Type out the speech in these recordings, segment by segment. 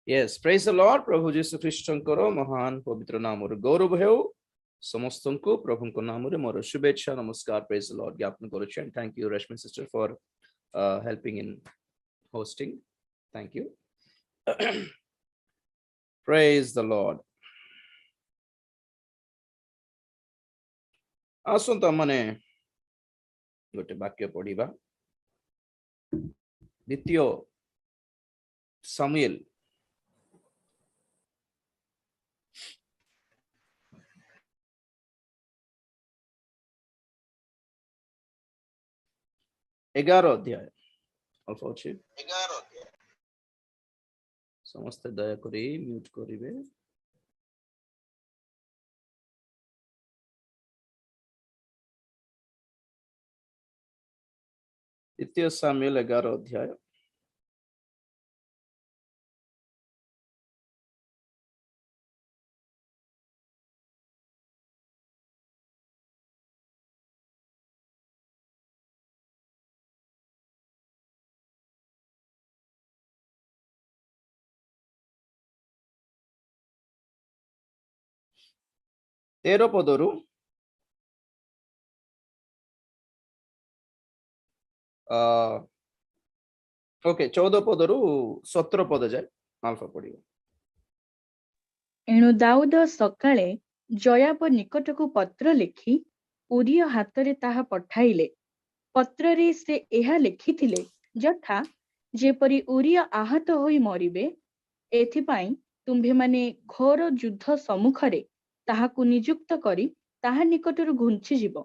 Yes, praise the Lord. प्रभु जीशु ख्रीष्टଙ୍କର महान पवित्र नामରେ गौरव ହେଉ ସମସ୍ତଙ୍କୁ ପ୍ରଭୁଙ୍କ ନାମରେ ମୋର ଶୁଭେଚ୍ଛା ନମସ୍କାର praise the Lord ଜ୍ଞାପନ କରୁଛି and thank you Rashmi sister for helping in hosting. Thank you. Praise the Lord. ଆସନ୍ତୁ ଆମେ ଗୋଟେ ବାକ୍ୟ ପଢିବା ଦ୍ୱିତୀୟ ସାମୁଏଲ एगार अध्याय अल्प अच्छे समस्त दया करी म्यूट करिवे द्वितीय सामुएल 11 अध्याय तेरह पदरु ओके 14 पदरु 17 पद जाए अल्फा पढ़ियो एणु दाऊद सकाळे जयाब निकटकु पत्र लिखि उरिय हातरे ताहा पठाइले पत्ररे से एहा लिखिथिले यथा जेपरि उरिय आहत होई मरिबे एथिपाई तुम्भे माने घोर युद्ध सम्मुखरे ताहाकु नियुक्त करी ताहा निकटरु घुंची जीव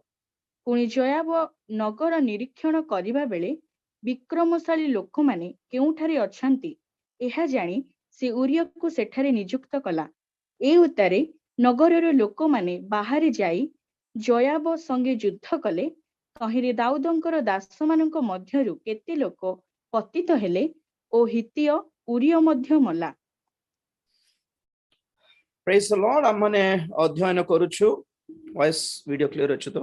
पुणी जयाब नगर निरीक्षण करिबा बेले विक्रमशाली लोक माने केउठारे अछंती एहा जानी से उरियकु सेठारे नियुक्त कला ए उतारे नगरर लोक माने बाहरे जाई जयाब संगे युद्ध कले तहिरे दाऊदंकर दासमानंक मध्यरु केते लोक पतित हेले ओ हितिय उरिय मध्य मला प्रेज द लॉर्ड हमने अध्ययन करूछु वॉइस वीडियो क्लियर अछि तो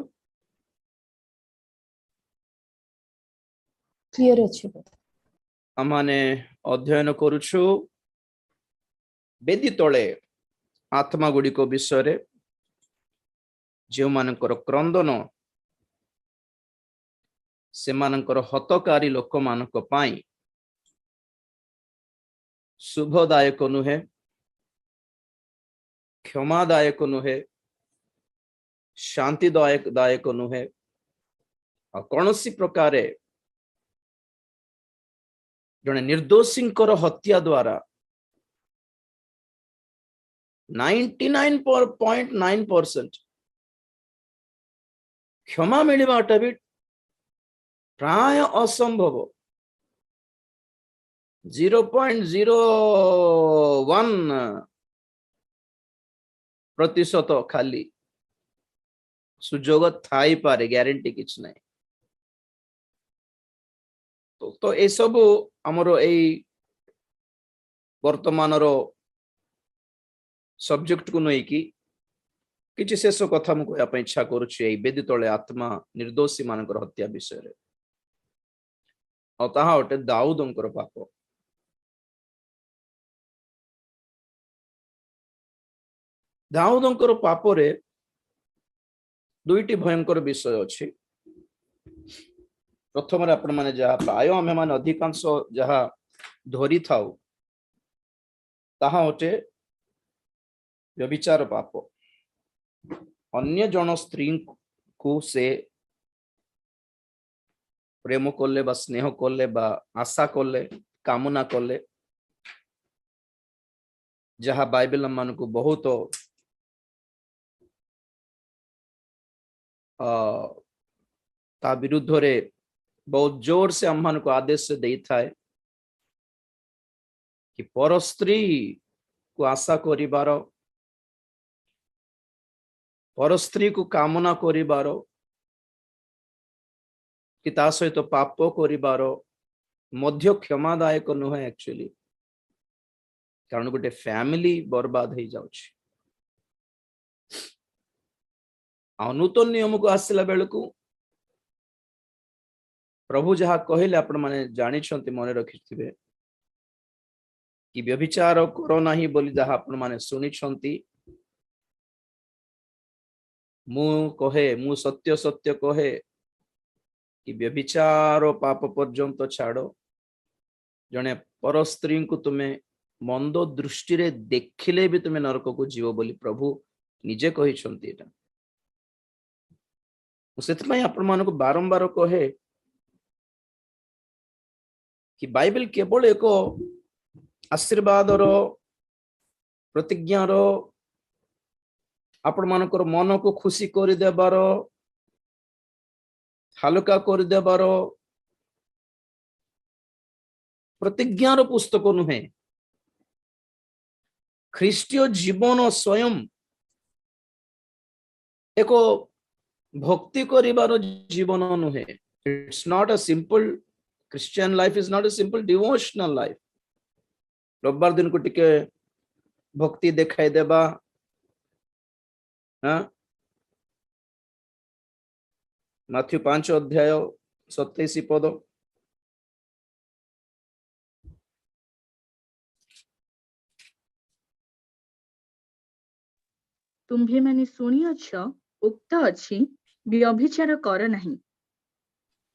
क्लियर अछि हमने अध्ययन करूछु बेदी तळे आत्मा गुडी को विषय रे जे मानकर क्रंदन से मानकर हतकारी लोक मानक पाई शुभदायक नुहे क्षमादायक नुहे शांतिदायक दायक नुहे कौनसी प्रकार जने निर्दोषींकर हत्या द्वारा 99.9% क्षमा मिलवाटा भी प्राय असंभव 0.01% खाली सुजोग थाई पारे ग्यारंटी किछ नहीं तो ए सब हमरो ए वर्तमान रो सब्जेक्ट को नहीं कि किछि शेष कथा मु कहया इच्छा करूछि ए बेदी तळे आत्मा निर्दोषी मानकर हत्या विषय रे और ताहा ओटे दाऊदंकर पाप दाऊदंकर पाप रे दुईटी भयंकर विषय अछि प्रथम रे आपण माने जहा प्राय आमे माने अधिकांश जहा धरि थाउ ताहा ओटे व्यभिचार पाप अन्य जन स्त्री को से प्रेम करले बा स्नेह करले बा आशा करले कामना करले जहा बाइबल मान को बहुत ता विरुद्ध रे बहुत जोर से अम्मान को आदेश दे थाए कि पर स्त्री को आशा करिबार पर स्त्री को कामना करिबार कि ता सहित पाप करिबार मध्य क्षमादायक नुहे एक्चुअली कारण गोटे फैमिली बर्बाद हो जाउछि नूतन नियम को आसला बेलकू प्रभु जहा कहले आपण माने जानि छंती मने रखिथिबे कि व्यभिचार करो नाही बोली जहाँ आपण माने सुनिछंती मु कहे मु सत्य सत्य कहे कि व्यभिचार पाप पर्यंत छाड़ो जने पर स्त्री को तुम्हें मंद दृष्टि रे देखिले भी तुम्हें नरक को जीव बोली प्रभु निजे कहिछंती एटा सेतपई आपण मानको बारंबार कहे कि बाइबल केवल एक आशीर्वाद रो प्रतिज्ञा रो आपण मानकर मन को खुशी कर देबार हालका कर देबार प्रतिज्ञार पुस्तक नुहे ख्रीष्टीय जीवन स्वयं एक भक्ति करिबार जीवन नुहे it's not a simple Christian life is not a simple devotional life रविवार दिन को टिके भक्ति देखाई देबा हाँ माथ्यू 5 अध्याय 27 पद तुम्भे माने शुणिअछ उक्त अछि व्यभिचार कर नाही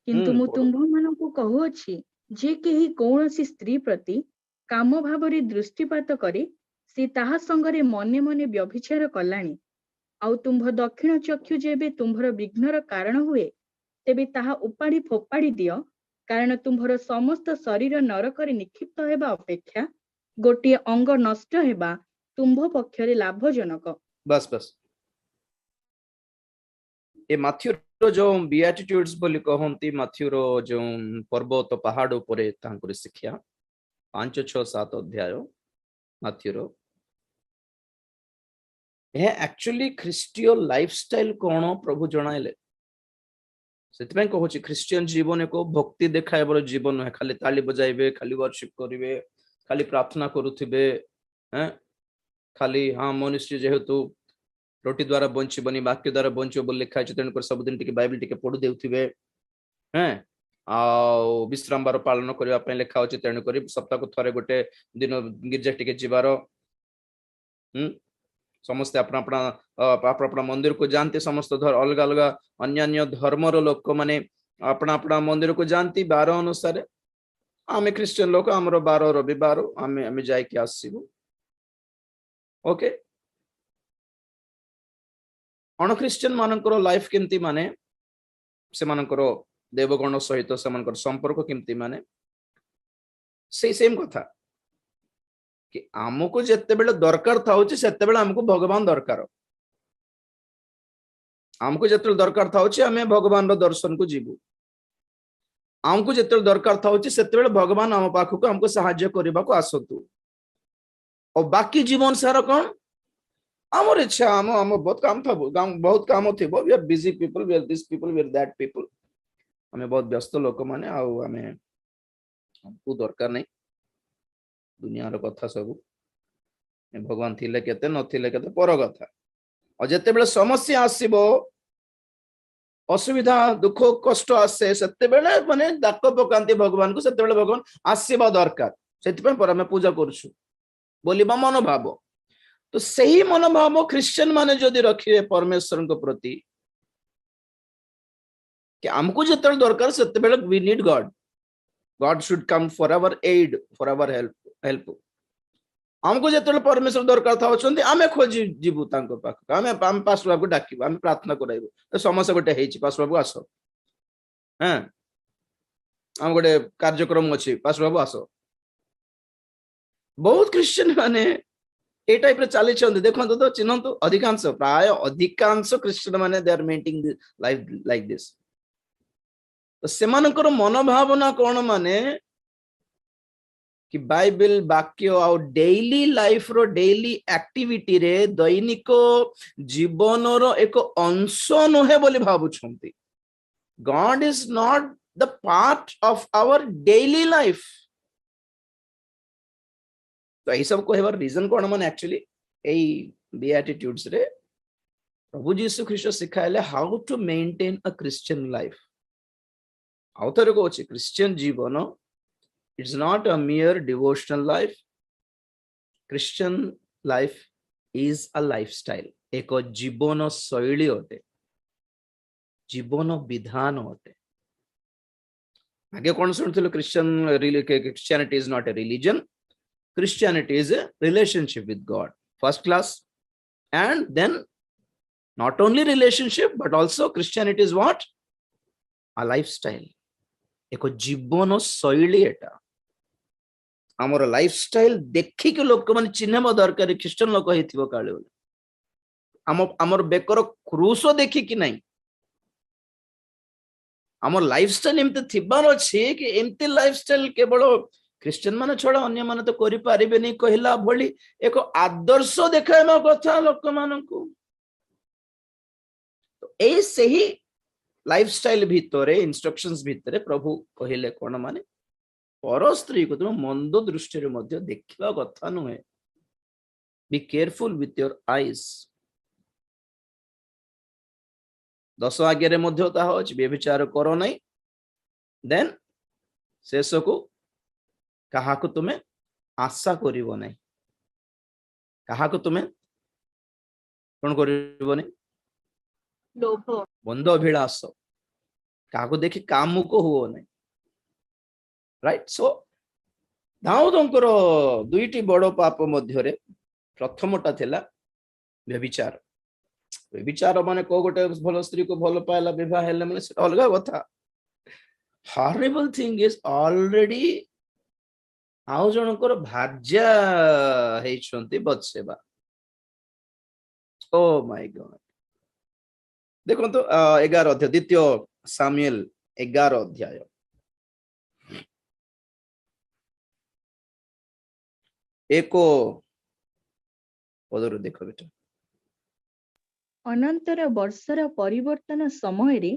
किंतु मु पढ़ो। तुम्भ मानकु कहुअछि जे केही कौनसी स्त्री प्रति काम भावरे दृष्टिपात करे से ताहा संगरे मने मने व्यभिचार कलाणी आउ तुम्भ दक्षिण चक्षु जेबे तुम्भर विघ्नर कारण हुए तेबे ताहा उपाड़ी फोपाड़ी दियो कारण तुम्भर समस्त शरीर नरकरे निक्षिप्त हेबा अपेक्षा गोटे अंग नष्ट हेबा तुम्भ पक्षरे लाभजनक बस बस ए माथ्यू रो जो बिएटिट्यूड्स बोली कहंती माथ्यू रो जो पर्वत पहाड़ ऊपर तांकर शिक्षा 5 6 7 अध्याय माथ्यू रो ये एक्चुअली ख्रीष्टीय लाइफस्टाइल कोन प्रभु जणाइले सेतपय कहूची क्रिश्चियन जीवन को भक्ति देखाइबर जीवन है खाली ताली बजाइबे खाली वर्शिप करिवे खाली प्रार्थना करुथिबे हैं खाली हाँ मनुष्य जेहेतु रोटी द्वारा बंचबनी वाक्य द्वारा बंचो बोल लिखा है तेणुकर सब दिन टिके बाइबल टिके पढ़ु देउथिबे हैं आ विश्राम बार पालन करबा पय लिखा अछि तेणुकर सप्ताह को थरे गोटे दिन गिरजा टिके जिबार समस्त अपना अपना मंदिर को जानते समस्त अलग अलग अन्य धर्मर लोक माने अपना अपना मंदिर को जानती 12 अनुसार आमे क्रिश्चियन लोक हमरो 12 रविवार आमे आमे जाय के आसीबो ओके अन क्रिश्चियन मानकर लाइफ केमती माने से मानकर देवगण सहित से मानकर संपर्क केमती माने से सेम कथा कि आमको जिते बेले दरकार था सेते बेले हमको भगवान दरकार आमको जिते दरकार था आम भगवान दर्शन को जीवु आमको जिते दरकार था सेते बेले भगवान आम पाखक हमको साहाय्य करने को आसतु और बाकी जीवन सारा कौन आमर इच्छा आम आम बहुत काम था बहुत काम थी we are busy people we are this people we are that people आम बहुत व्यस्त लोक मैंने हमको दरकार नहीं दुनिया रो कथा सब भगवान थिले केते नथिले केते पर कथा और जते बेले समस्या आसीबो असुविधा दुख कष्ट आसे सेते बेले माने दाक पकांती भगवान को सेते बेले भगवान आसीबा दरकार सेति पे पर हमें पूजा करछु बोलिबा मनोभाव तो सही मनोभाव क्रिश्चियन माने जदि रखिए परमेश्वर को प्रति कि हमको जते दरकार सेते बेले we need God should come for our aid for our help हमको जिते परमेश्वर दरकार था आमे खोजी जीवु पाख आम पास्टर बाबू डाक आम प्रार्थना कराइबु समस्या गोटे पास्टर बाबू आस हाँ आम गोटे कार्यक्रम अच्छी पास्टर बाबू आस बहुत क्रिश्चियन माने ए टाइप रे चली देखो तो चिन्हतु अधिकांश प्राय अधिकांश क्रिश्चियन माने they are maintaining life like this तो सेमानकर मनोभावना कौन माने कि बाइबल वाक्य आउ डेली लाइफ रो डेली एक्टिविटी रे दैनिक जीवन रो एक अंश नुहे बोली भावुछंती God is not the part of our daily life तो यही सब कहबार रीजन कौन माने एक्चुअली एई बेएटिट्यूड्स रे प्रभु यीशु ख्रीष्ट सिखाइले how to maintain a Christian life आउ थरे को क्रिश्चियन जीवन it's not a mere devotional life Christian life is a lifestyle, एक जीवन शैली अटे, जीवन विधान अटे। आगे कौन सुनथिलो Christianity is not a religion, Christianity is a relationship with God, first class. And then not only relationship but also Christianity is what? A lifestyle, एक जीवन शैली एटा। आमर लाइफस्टाइल देखिक लोक माने चिन्हबा दरकार ख्रीष्टियन लोक हेथिबो काले बोले आमर बेकर क्रूस देखिक नहीं आमर लाइफस्टाइल एमते थिबार अछि कि एमते लाइफस्टाइल केवल ख्रीष्टियन माने छोड़ा अन्य माने तो करि पारिबे नहीं कहिला भली एक आदर्श देखाइमा कथा लोक मानकु। तो ए सही लाइफस्टाइल भितरे इंस्ट्रक्शंस भितरे प्रभु कहिले कोन माने पर स्त्री को तुम मंद दृष्टि देखा कथा नुहे। Be careful with your eyes. 10 आज्ञा व्यभिचार करो नहीं। देन शेष को कहा को तुम्हें आशा करिवो नहीं, कहा को तुम्हें कौन करिवो नहीं, लोभ बंद अभिलाष कहा को देखि काम को हुओ नहीं। राइट। सो दाऊदंकर दुईटी बड़ पाप मध्य प्रथमटा थिला व्यभिचार। व्यभिचार माने को गोटे भल स्त्री को भल पाइला विवाह हेले माने सेटा अलग कथा। हॉरिबल थिंग इज ऑलरेडी आउ जनकर भार्या हेइछंती बत्सेबा। Oh my God. देखो तो 11 अध्याय द्वितीय सामुएल 11 अध्याय एको पदर देख बेटा। अनंतर वर्षर परिवर्तन समय रे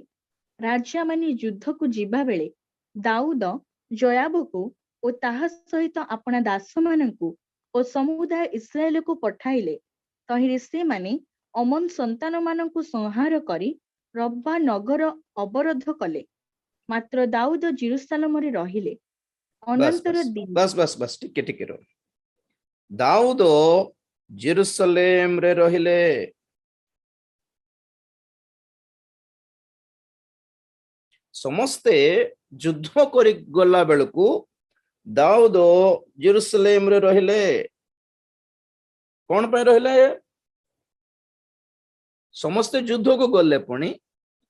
राजा माने युद्ध को जीवा बेले दाऊद जोयाब को और ताहा सहित अपना दास माननकु और समुदाय इस्राएल को पठाइले। तहिरे से माने अमन संतान माननकु संहार करी रब्बा नगर अवरोध कले। मात्र दाऊद जेरूशलेम रे रहिले। बस अनंतर बस दिन बस बस बस टिके टिके रो। दाऊद जेरूशलेम रे रहिले। समस्ते युद्ध करी गला बेलकु दाऊद जेरूशलेम रे रहिले। कौन पे रहिले? समस्ते युद्ध को गले पुणी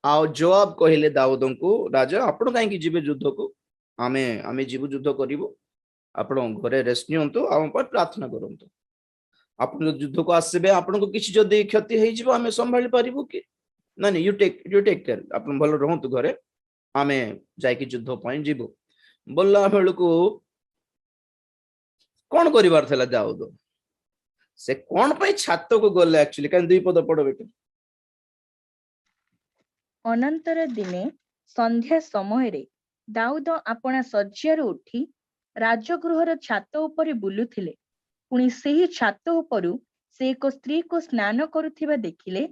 आ जवाब कहले दाऊद को, राजा आपण कहीं जीवे युद्ध को? आमे आमे जीव युद्ध करिवो। आपण घरे रेस्ट नियंतु, आम पर प्रार्थना करंतु। आपण युद्ध को आसबे, आपण को किछि जदी क्षति हेइ जिवो आमे संभाली पारिबो कि? ना नहीं, यू टेक केयर। आपण भलो रहंतु घरे, आमे जायकि युद्ध पई जीवो। बोलला बेलकु कौन करिवार थला दाऊद? से कौन पई छात को गले एक्चुअली? कान दुई पद पढो बेटा। अनंतर दिने संध्या समय रे दाऊद अपना शଯ୍ୟାରୁ उठी राजगृहर छात उपरे बुलुथिले। पुणी सेही छात उपरु से एक स्त्री को स्नान करुथिबा देखिले।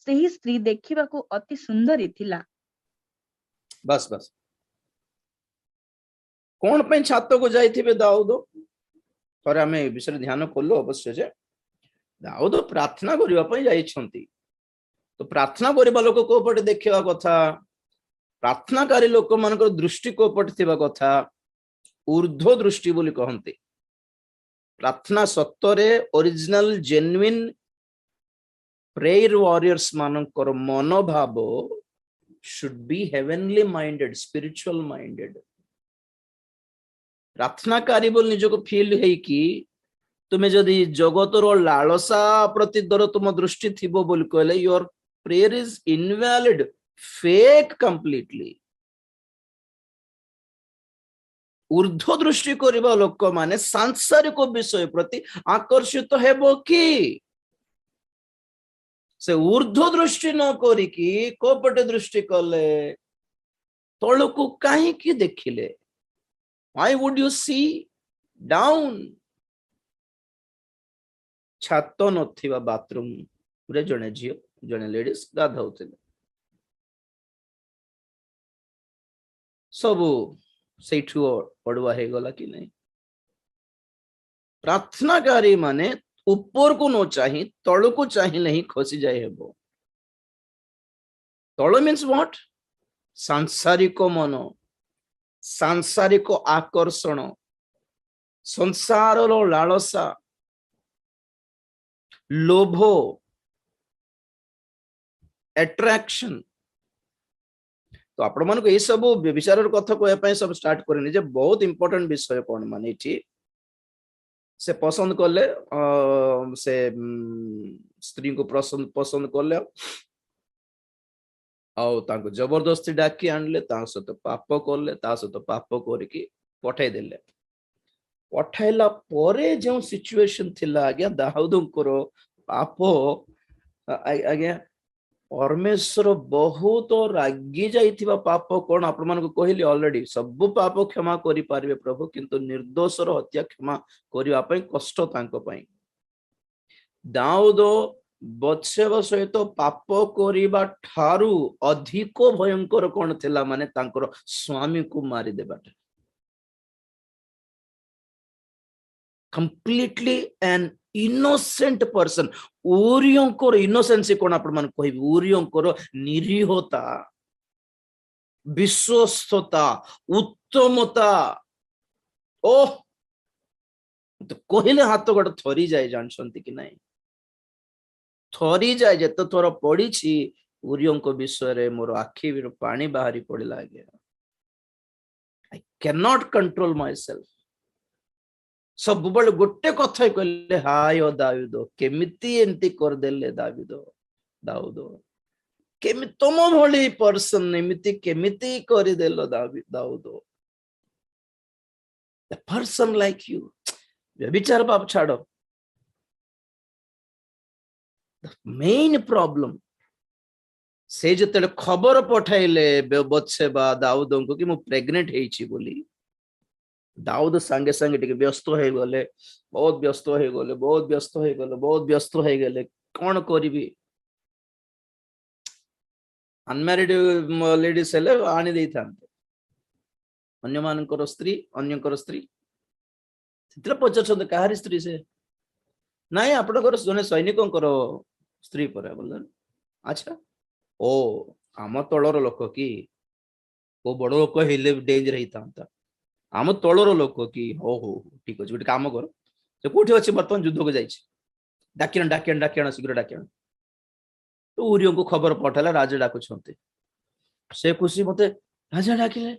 सेही स्त्री देखिबाकू अति सुंदरी थिला। बस बस कौन पे छात को जाइथिबे दाऊद? थरे आमे विषय ध्यान कलो अवश्य जे दाऊद प्रार्थना करिवा पई जाइछंती। तो प्रार्थना करिबा लोक को पटे देखिबा कथा, प्रार्थनाकारी लोक मानकर दृष्टि को पटे थिबा कथा ऊर्ध्व दृष्टि बोली कहंती। प्रार्थना सत्तरे ओरिजिनल जेन्युइन प्रेयर वॉरियर्स मानकर मनोभाव should be heavenly minded, spiritual minded. प्रार्थनाकारी बोल निजको फील है कि तुम्हें जदि जगतर लालसा प्रति दर तुम दृष्टि थिबो बोल कहले your prayer is invalid, fake completely. ऊर्ध्व दृष्टि करिबा लोक माने सांसारिक विषय प्रति आकर्षित हेबो कि? से ऊर्ध्व दृष्टि न करिकी कोपटे दृष्टि कले तळकु काहे कि देखिले? Why would you see down? छात नथिबा बाथरूम रे जने झियो जने लेडीज गाधौथिले। सबु सेठु पड़ुआ हे गला कि नहीं? प्रार्थनाकारी माने ऊपर को न चाही तल को चाहिए ही खसी जाए हेबो तल मीन्स व्हाट सांसारिक मन सांसारिक आकर्षण संसार लालसा लोभ एट्रैक्शन तो आपण मन को ये सब विचार कथा कहवाई सब स्टार्ट करनी जे बहुत इंपोर्टेंट विषय कौन मान ये से पसंद कले से स्त्री को पसंद पसंद कले आउ जबरदस्ती डाकी आणले सहित पाप कले सहित पाप करके पठाई देले पठाइला परे जो सिचुएशन थिला आज्ञा दाऊदंकर पाप आज्ञा परमेश्वर बहुत रागी जाइथिबा पाप कोन आपण मानको कहली ऑलरेडी सब पाप क्षमा करि पारिबे प्रभु किंतु निर्दोषर हत्या क्षमा करिवा पई कष्ट तांको पई दाऊद बत्सेबा सहित पाप करिबा ठारू अधिक भयंकर कोन थिला माने तांकर स्वामी को मारि देबाटा completely an innocent person ऊरियोंकर इनोसेंसी कोन आपण मान कहबी ऊरियोंकर निरीहता विश्वस्तता उत्तमता ओ तो कहले हाथ गोटे थरी जाए जानछंती कि नहीं थरी जाए जत थोर पड़ी छी ऊरियोंको विषय रे मोर आखि पानी बाहरी पड़िला आगे I cannot control myself सब बड़े गोटे कथा कहले हाय दाऊद केमिति एंती कर देले दाऊद केमि तुम भली पर्सन एमिति केमिति करि देलो Dawood a person like you व्यभिचार बाप छाड़ो the main problem से जते खबर पठाइले बत्सेबा दाऊद को कि मु प्रेग्नेंट हेछि बोली दाऊद संगे संगे टिके व्यस्त हो गले बहुत व्यस्त हो गले बहुत व्यस्त हो गले बहुत व्यस्त हो गले कौन करिबी अनमैरिड लेडीज हेले आनी देई थांते अन्य मानकर स्त्री अन्यकर स्त्री सितरा पचर कहारी स्त्री से नाई आपनकर जने सैनिकंकर स्त्री पर बोल अच्छा ओ आम तलर लोक कि को बड़ लोक हेले डेंजर हेता आम तलर लोक कि हो हो ठीक अच्छे गोटे काम कर से कौटी अच्छे बर्तमान युद्ध को जाइए डाकिण डाकिण डाकिण शीघ्र डाकिण तो उरियों को खबर पठाला राजा डाकुंट से खुशी मते राजा डाकिले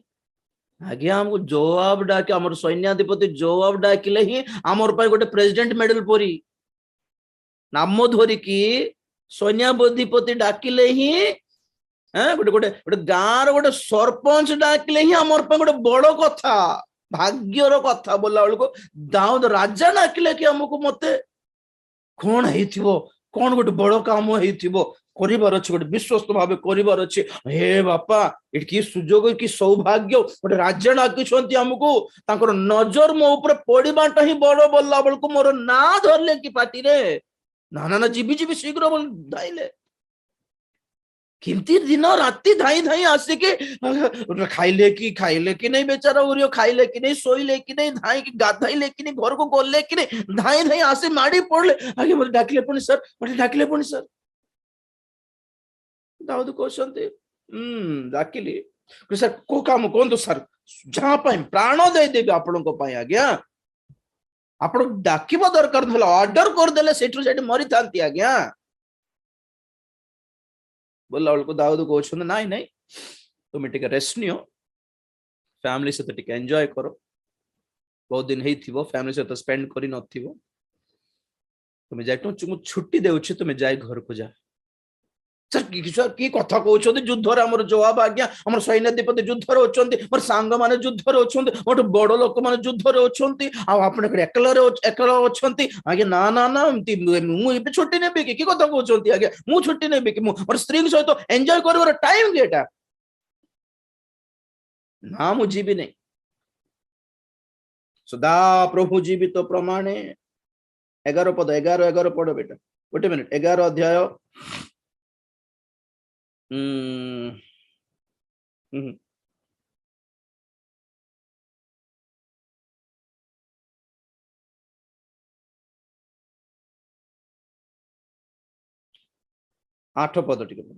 आगे हमको जवाब डाके आम सैन्याधिपति जवाब डाकिले ही आमर गोटे प्रेसिडेंट मेडल परी नाम धरिकी सैन्याधिपति डाकिले ही गोटे गोटे गोटे गाँव गोटे सरपंच डाकिले ही आमर गोटे बड़ कथा भाग्यर कथा बोला बेलू दाऊद राजा डाकिले कि आमको मते कौन है कौन गोटे बड़ काम हो करिवार अछि गोटे विश्वस्त भाव करिवार अछि हे बापा एटी की सुजोग की सौभाग्य गोटे राज्य डाकिछंती हमको तांकर नजर मो ऊपर पड़ीबाटा ही बड़ बोला बेलू मोर ना धरले कि पार्टी रे ना ना ना जीवी जीवी शीघ्र बोल धाइले किंती दिन राति धाई धाई आसिके खाइले कि नहीं बेचारा उरियो खाइले कि नहीं सोइले कि नहीं धाई कि गाधाइले कि नहीं घर को गले कि नहीं धाई धाई आसे माड़ी पड़ले आगे मते डाकिले पुनी सर दाऊद कहते डाकिली सर को काम कहतु सर जहाँ प्राण दे देवी आपण आज्ञा आप डाकिबा दरकार था ऑर्डर करदे से मरी था आज्ञा बोला बेलू दाऊद कहते नाई नाई तुम टे रेस्ट नियो फैमिली सहित टे एंजॉय करो बहुत दिन हो फैमिली सहित स्पेंड कर तुम जाए छुट्टी देउछि तुम जाए घर को जा सर की कथा कहते युद्धर आम जवाब आज्ञा आम सैन्याधिपति युद्धर अच्छा मोर सांग मैंने युद्धर अच्छा मोट बड़ लोक मैंने युद्धर अच्छा आप एकला अच्छा आज्ञा ना ना ना मुझे छुट्टी नेबी कि कथा कहते आज्ञा मु छुट्टी नेबी कि मोर स्त्री सहित एंजॉय कर टाइम किटा ना मु जीवी नहीं सदा प्रभु जीवित तो प्रमाणे 11 पद 11 पद बेटा गोटे मिनिट 11 अध्याय 8 ପଦ ଟିକେ ପଢ।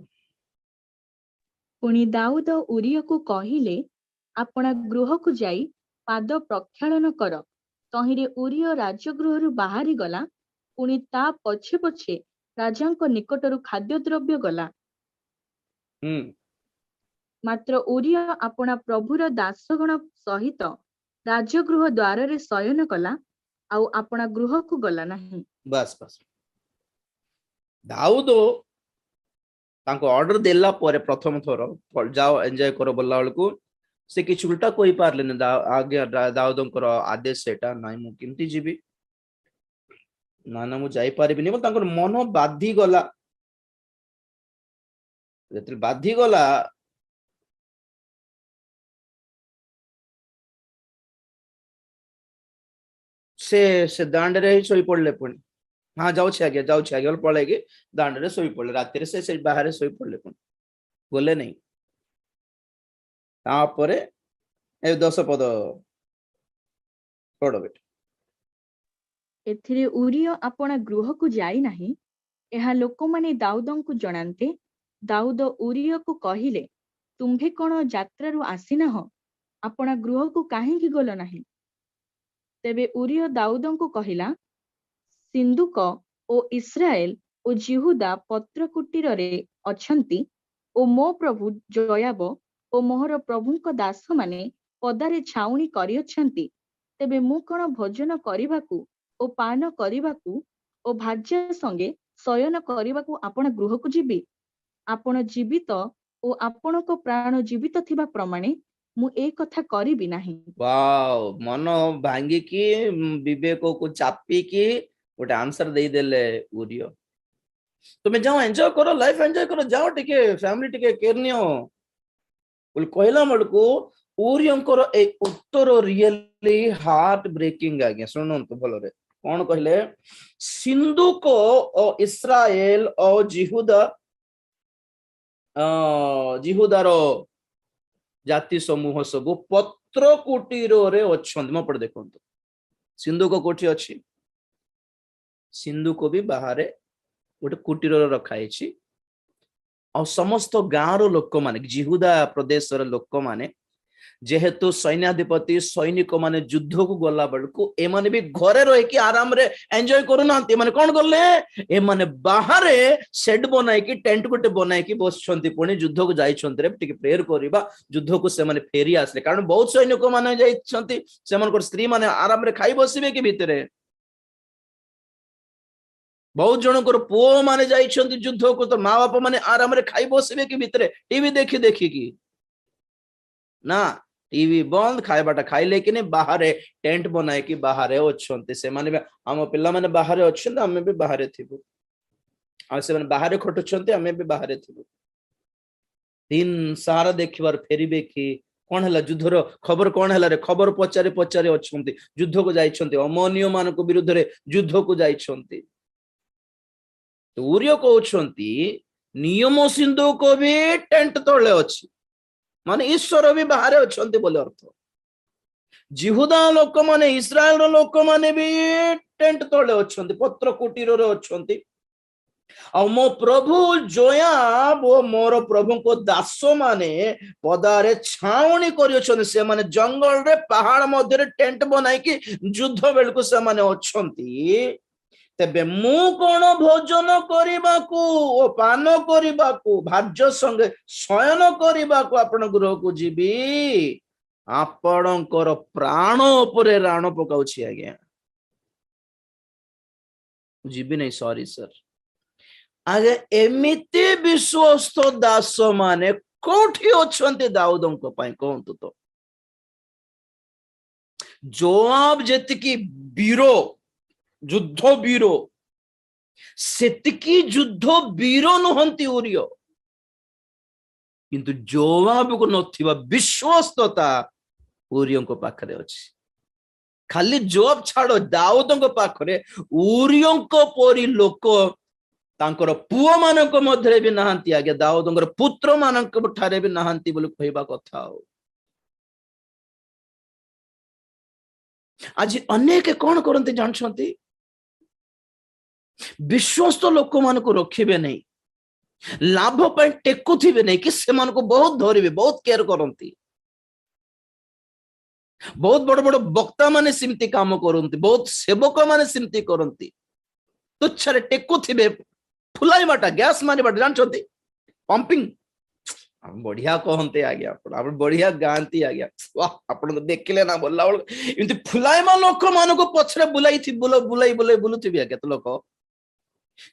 ପୁଣି ଦାଉଦ ଉରିୟକୁ କହିଲେ, ଆପଣା ଗୃହକୁ ଯାଇ ପାଦ ପ୍ରକ୍ଷାଳନ କର। ତହିଁରେ ଉରିୟ ରାଜଗୃହରୁ ବାହାରି ଗଲା। ପୁଣି ତା ପଛେ ପଛେ ରାଜାଙ୍କ ନିକଟରୁ ଖାଦ୍ୟଦ୍ରବ୍ୟ ଗଲା। ମାତ୍ର ଉରିୟ ଆପଣା ପ୍ରଭୁର ଦାସଗଣ ସହିତ ରାଜଗୃହ ଦ୍ୱାରରେ ଶୟନ କଲା, ଆଉ ଆପଣା ଗୃହକୁ ଗଲା ନାହିଁ। ବାସ୍ ବାସ୍, ଦାଉଦ ତାଙ୍କ ଅର୍ଡର ଦେଲା ପରେ ପ୍ରଥମ ଥର ଯାଅ ଏନ୍ଜୟ କର ବୋଲା ବେଳକୁ ସେ କିଛି ଉଲ୍ଟା କହି ପାରିଲେନି। ଆଜ୍ଞା ଦାଉଦଙ୍କର ଆଦେଶ ସେଇଟା, ନାଇଁ ମୁଁ କେମିତି ଯିବି, ନା ନା ମୁଁ ଯାଇପାରିବିନି। ଏବଂ ତାଙ୍କର ମନ ବାଧି ଗଲା। ଯେତେବେଳେ ବାଧି ଗଲା ସେ ଦାଣ୍ଡରେ ହିଁ ଶୋଇ ପଡିଲେ। ପୁଣି ହଁ ଯାଉଛି ଆଜ୍ଞା ପଳେଇକି ଦାଣ୍ଡରେ ଶୋଇ ପଡିଲେ। ରାତିରେ ସେ ବାହାରେ ଶୋଇ ପଡିଲେ, ପୁଣି ଗଲେ ନାହିଁ। ତାପରେ ଏ 10 ପଦ ପଢ ବେଟା। ଏଥିରେ ଉରିୟ ଆପଣା ଗୃହକୁ ଯାଇ ନାହିଁ, ଏହା ଲୋକମାନେ ଦାଉଦଙ୍କୁ ଜଣାନ୍ତେ। ଦାଉଦ ଉରିୟକୁ କହିଲେ, ତୁମ୍ଭେ କଣ ଯାତ୍ରାରୁ ଆସିନାହ? ଆପଣା ଗୃହକୁ କାହିଁକି ଗଲ ନାହିଁ? ତେବେ ଉରିୟ ଦାଉଦଙ୍କୁ କହିଲା, ସିନ୍ଦୁକ ଓ ଇସ୍ରାଏଲ ଓ ଜିହୁଦା ପତ୍ର କୁଟୀରରେ ଅଛନ୍ତି, ଓ ମୋ ପ୍ରଭୁ ଜୟାବ ଓ ମୋହର ପ୍ରଭୁଙ୍କ ଦାସମାନେ ପଦାରେ ଛାଉଣି କରିଅଛନ୍ତି। ତେବେ ମୁଁ କଣ ଭୋଜନ କରିବାକୁ ଓ ପାନ କରିବାକୁ ଓ ଭାର୍ଯ୍ୟା ସଙ୍ଗେ ଶୟନ କରିବାକୁ ଆପଣ ଗୃହକୁ ଯିବି? ଆପଣ ଜୀବିତ ଓ ଆପଣଙ୍କ ପ୍ରାଣ ଜୀବିତ ଥିବା ପ୍ରମାଣେ ମୁଁ ଏ କଥା କରିବି ନାହିଁ। ୱାଓ, ମନ ଭାଙ୍ଗିକି ବିବେକକୁ ଚାପିକି ଗୋଟେ ଆନ୍ସର ଦେଇଦେଲେ ଉରିୟ। ତୁମେ ଯାଅ ଏନ୍ଜୟ କର, ଲାଇଫ ଏନ୍ଜୟ କର, ଯାଅ ଟିକେ ଫ୍ୟାମିଲି ଟିକେ କେୟାର ନିଅ ବୋଲି କହିଲା ବେଳକୁ ଉରିୟଙ୍କର ଏଇ ଉତ୍ତର ରିଏଲି ହାର୍ଟ ବ୍ରେକିଂ। ଆଜ୍ଞା ଶୁଣନ୍ତୁ ଭଲରେ, କଣ କହିଲେ? ସିନ୍ଦୁକ ଓ ଇସ୍ରାଏଲ ଓ ଜିହୁଦାର ଜାତି ସମୂହ ସବୁ ପତ୍ର କୁଟୀରରେ ଅଛନ୍ତି। ମୋ ପଟେ ଦେଖନ୍ତୁ, ସିନ୍ଦୁକ କୋଠି ଅଛି? ସିନ୍ଦୁକ ବି ବାହାରେ ଗୋଟେ କୁଟୀରରେ ରଖା ହେଇଛି। ଆଉ ସମସ୍ତ ଗାଁର ଲୋକମାନେ, ଜିହୁଦା ପ୍ରଦେଶର ଲୋକମାନେ, ଯେହେତୁ ସୈନ୍ୟାଧିପତି ସୈନିକ ମାନେ ଯୁଦ୍ଧକୁ ଗଲା ବେଳକୁ ଏମାନେ ବି ଘରେ ରହିକି ଆରାମରେ ଏନ୍ଜୟ କରୁନାହାନ୍ତି। ଏମାନେ କଣ କଲେ? ଏମାନେ ବାହାରେ ସେଟ୍ ବନାଇକି, ଟେଣ୍ଟ ଗୋଟେ ବନାଇକି ବସିଛନ୍ତି। ପୁଣି ଯୁଦ୍ଧକୁ ଯାଇଛନ୍ତି, ଟିକେ ପ୍ରେୟର କରିବା, ଯୁଦ୍ଧକୁ ସେମାନେ ଫେରି ଆସିଲେ। କାରଣ ବହୁତ ସୈନିକ ମାନେ ଯାଇଛନ୍ତି, ସେମାନଙ୍କର ସ୍ତ୍ରୀ ମାନେ ଆରାମରେ ଖାଇ ବସିବେ କି ଭିତରେ? ବହୁତ ଜଣଙ୍କର ପୁଅ ମାନେ ଯାଇଛନ୍ତି ଯୁଦ୍ଧକୁ, ତ ମା ବାପା ମାନେ ଆରାମରେ ଖାଇ ବସିବେ କି ଭିତରେ ଟିଭି ଦେଖିକି? ନା, ଟିଭି ବନ୍ଦ, ଖାଇବାଟା ଖାଇଲେ କି ବାହାରେ ଟେଣ୍ଟ ବନାଇକି ବାହାରେ ଅଛନ୍ତି। ସେମାନେ ବି, ଆମ ପିଲାମାନେ ବାହାରେ ଅଛନ୍ତି, ଆମେ ବି ବାହାରେ ଥିବୁ। ଆଉ ସେମାନେ ବାହାରେ ଖଟୁଛନ୍ତି, ଆମେ ବି ବାହାରେ ଥିବୁ। ଦିନ ସାରା ଦେଖିବାର ଫେରିବେ କି? କଣ ହେଲା ଯୁଦ୍ଧର ଖବର? କଣ ହେଲା ରେ? ଖବର ପଚାରି ଅଛନ୍ତି। ଯୁଦ୍ଧକୁ ଯାଇଛନ୍ତି, ଅମନୀୟ ମାନଙ୍କ ବିରୁଦ୍ଧରେ ଯୁଦ୍ଧକୁ ଯାଇଛନ୍ତି। ଉରିୟ କହୁଛନ୍ତି ନିୟମ ସିନ୍ଦୁକ ବି ଟେଣ୍ଟ ତଳେ ଅଛି, ମାନେ ଈଶ୍ୱର ବି ବାହାରେ ଅଛନ୍ତି ବୋଲି ଅର୍ଥ। ଜିହୁଦା ଲୋକମାନେ, ଇସ୍ରାଏଲର ଲୋକମାନେ ବି ଟେଣ୍ଟ ତଳେ ଅଛନ୍ତି, ପତ୍ର କୁଟୀରରେ ଅଛନ୍ତି। ଆଉ ମୋ ପ୍ରଭୁ ଜୋୟାବ ଓ ମୋର ପ୍ରଭୁଙ୍କ ଦାସ ମାନେ ପଦାରେ ଛାଉଣି କରିଅଛନ୍ତି। ସେମାନେ ଜଙ୍ଗଲରେ, ପାହାଡ ମଧ୍ୟରେ ଟେଣ୍ଟ ବନାଇକି ଯୁଦ୍ଧ ବେଳକୁ ସେମାନେ ଅଛନ୍ତି। ତେବେ ମୁଁ କଣ ଭୋଜନ କରିବାକୁ ଓ ପାନ କରିବାକୁ, ଭାର୍ଯ୍ୟ ସଙ୍ଗେ ଶୟନ କରିବାକୁ ଆପଣ ଗୃହକୁ ଯିବି? ଆପଣଙ୍କର ପ୍ରାଣ ଉପରେ ରାଣ ପକାଉଛି ଆଜ୍ଞା, ଯିବି ନାହିଁ, ସରି ସାର୍। ଆଜ୍ଞା ଏମିତି ବିଶ୍ୱସ୍ତ ଦାସ ମାନେ କୋଉଠି ଅଛନ୍ତି ଦାଉଦଙ୍କ ପାଇଁ କୁହନ୍ତୁ ତ? ଜୋଆବ ଯେତିକି ବୀର, ଯୁଦ୍ଧ ବୀର, ସେତିକି ଯୁଦ୍ଧ ବୀର ନୁହନ୍ତି ଉରିୟ। କିନ୍ତୁ ଜୋଆବକୁ ନଥିବା ବିଶ୍ୱସ୍ତତା ଉରିୟଙ୍କ ପାଖରେ ଅଛି। ଖାଲି ଜୋଆବ ଛାଡ, ଦାଉଦଙ୍କ ପାଖରେ ଉରିୟଙ୍କ ପରି ଲୋକ ତାଙ୍କର ପୁଅ ମାନଙ୍କ ମଧ୍ୟରେ ବି ନାହାନ୍ତି ଆଜ୍ଞା, ଦାଉଦଙ୍କର ପୁତ୍ର ମାନଙ୍କ ଠାରେ ବି ନାହାନ୍ତି ବୋଲି କହିବା କଥା। ଆଉ ଆଜି ଅନେକ କଣ କରନ୍ତି ଜାଣିଛନ୍ତି? ବିଶ୍ୱସ୍ତ ଲୋକମାନଙ୍କୁ ରଖିବେ ନାହିଁ, लाभ पर टेकुथिबे नहीं कि से मन को बहुत धरिबे बहुत केयर करंती बहुत बड़ बड़ वक्ता माने सिमती काम करंती बहुत सेवक माने सिमती करंती तुच्छरे टेकुथिबे फुलाई बाटा गैस माने बाटा जानछोती पंपिंग बढ़िया कहते आज्ञा आप बढ़िया गांती आज्ञा वाह आपण तो देखले ना बोलला इमती फुलाइमा लोक मान को पछरे बुलाई थी बुलाई बुलुथिबे केते लोक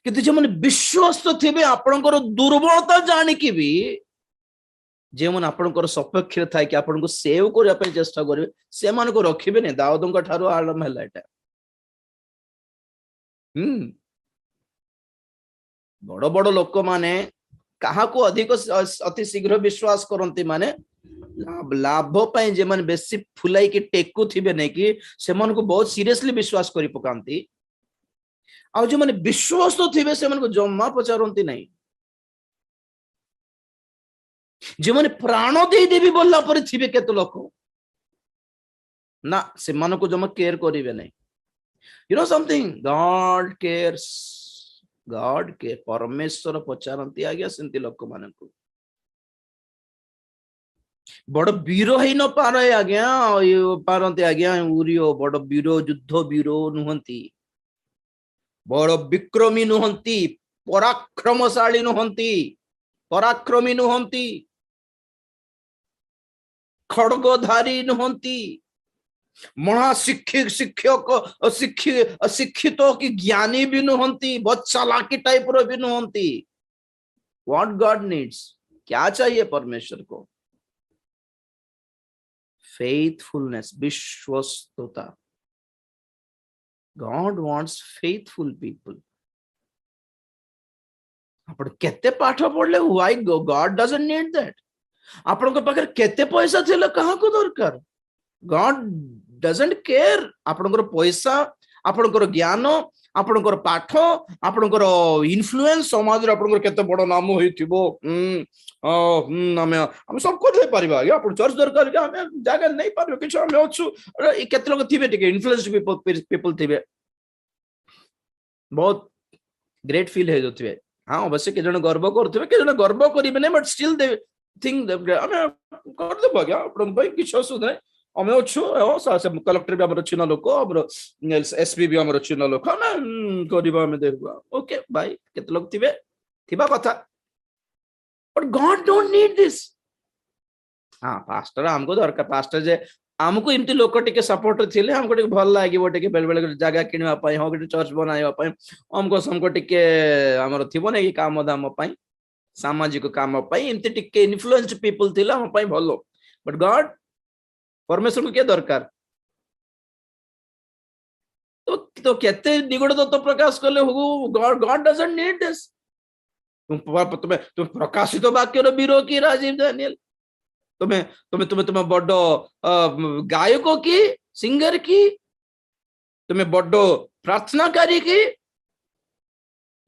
किंतु जे माने विश्वस्त थिबे आपणकर दुर्बलता जानिकी भी जे मन आपणकर सपक्ष थाय कि आपन को सेव करिया पे चेष्टा करिवे से मान को रखिबे ने दाऊदंका ठारो आलम हैला एटा बड़ बड़ लोक माने कहा को अधिक अति शीघ्र विश्वास करती माने लाभ पाए जे माने बेसी फुलाई कि टेकु थिबे नै कि से मन को बहुत सीरियसली विश्वास करि पकांती आ जे माने विश्वास तो थिबे से मन को जम्मा पचारंती नहीं जे माने प्राण दे देबी बोलला पर थिबे केते लोक ना से मन को जम्मा केयर करिवे नै यू नो समथिंग गॉड के परमेश्वर पचारंती आज्ञा सेंती लोक मानकु बड़ वीर ही न पारे आज्ञा पारंती आज्ञा उरियो बड़ वीर युद्ध वीर नुहंती बड़ विक्रमी नुहंती पराक्रमशाली नुहंती पराक्रमी नुहंती खड्गधारी नुहंती महा शिक्षक शिक्षित की ज्ञानी भी नुहंती बहुत चालाकी टाइप रो भी नुहंती व्हाट गॉड नीड्स क्या चाहिए परमेश्वर को फेथफुलनेस विश्वस्तता गॉड वांट्स फेथफुल पीपल आपण केते पाठ पढ़ले why God doesn't need that आपण को पाखर केते पैसा थिले कहा को दरकार गॉड डजंट केयर आपणकर पैसा आपणकर ज्ञान आपणकर पाठ आपणकर इन्फ्लुएंस समाज रे आपणकर केते बड़ नाम होइथिबो हम सब को दे परिबा या आपण चर्च दरकार के हम जागा नहीं पारबो किछ हम अछु केते लोग थिबे टिके इन्फ्लुएंस पीपल थिबे बहुत ग्रेट फील हे जोथिबे हां अवश्य के जण गर्व करथिबे के जण गर्व करिबे नै बट स्टिल दे थिंक हम कर देबो क्या आपण भाई किछ असुविधा नै हम अच्छु कलेक्टर भी आम चिन्ह लोक एसपी भी आम चिन्ह लोक ना हम देखा ओके भाई केते लोग थिबे थिबा कथा but God don't need this हाँ पास्टर हमको दरकार पास्टर जे हमको इमती लोक टिके सपोर्ट थिले हमको टिके भल लागिवो टिके बेल बेल जगह किनवा पई हो गोटे चर्च बनाइवा पई हमको समको टिके हमर थिबो नै काम दाम पई सामाजिक काम पई इमती टिके इन्फ्लुएंस्ड पीपल थिले हम पई भलो बट गॉड परमेश्वर को क्या दरकार तो कहते निगुड़ तो प्रकाश कले गॉड डजंट नीड दिस तुम प्रकाशित वाक्य वीरो की राजीव दानियल तुम्हें बड़ गायक की सिंगर की तुम्हें बड़ प्रार्थनाकारी की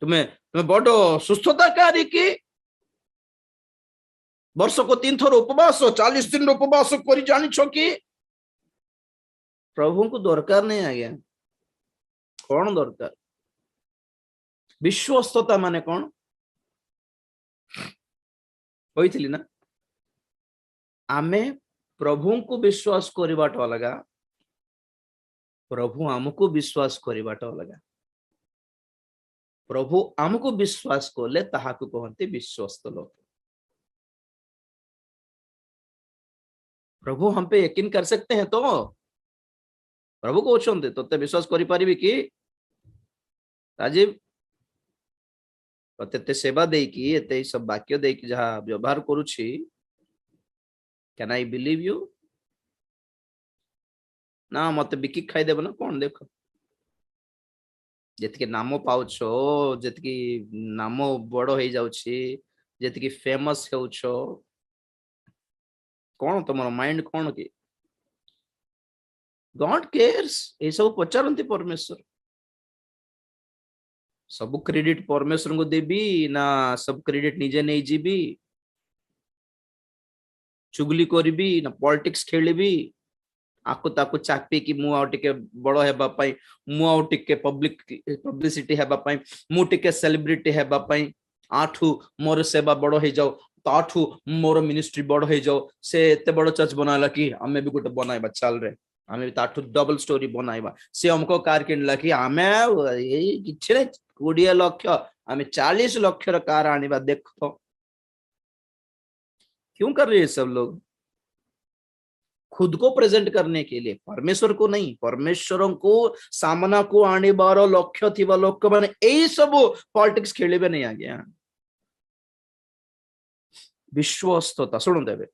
तुम्हें बड़ सुस्थताकारी की वर्ष को 3 थर उपवास 40 दिन उपवास कर जानी कि प्रभु को दरकार नहीं आज्ञा कौन दरकार विश्वस्तता माने कौन होइथिली ना आमे प्रभु को विश्वास करबाट अलगा प्रभु हमको विश्वास करबाट अलगा प्रभु हमको विश्वास करले ताहाको कहते विश्वस्त लोक प्रभु हम पे यकीन कर सकते हैं तो प्रभु को कहते तो विश्वास करि परिबे कि राजीव ते सेवा दे कि एते सब वाक्य दे कि जहा व्यवहार करूछि कैन आई बिलीव यू ना मत बिकी खाई देब ना कौन देख जेतके नाम पाउछो जेतकी नाम बड़ हो जाउछि जेतकी फेमस हेउछो कौन तुम माइंड कौन कि गॉड केयर्स ये सब पचारंती परमेश्वर सब क्रेडिट परमेश्वर को देबी ना सब क्रेडिट निजे नहीं जीबी चुगली करबी ना पॉलिटिक्स खेलिबी आको ताको चापी कि मु आउ टिके बड़ हेबा पई मु आउ टिके पब्लिसिटी हेबा पई मु टिके सेलिब्रिटी हेबा पई आठू मोर सेवा बड़ हो जाओ ताठू मोर मिनिस्ट्री बड़ हो जाओ से एते बड़ चर्च बनाला कि आमे भी गोटे बनाइबा चल रे आमे भी ताठू डबल स्टोरी बनाइबा से हमको कार किनला कि आमे एई किछि रे 20 लाख आमे 40 लाख र कार आनिबा देखो क्यों कर रहे हैं सब लोग खुद को प्रेजेंट करने के लिए परमेश्वर को नहीं परमेश्वर को सामना को आने बार लक्ष्य थी लोक मैंने यही सब पॉलिटिक्स खेलिबे नहीं आज्ञा विश्वस्तता शुणु देवे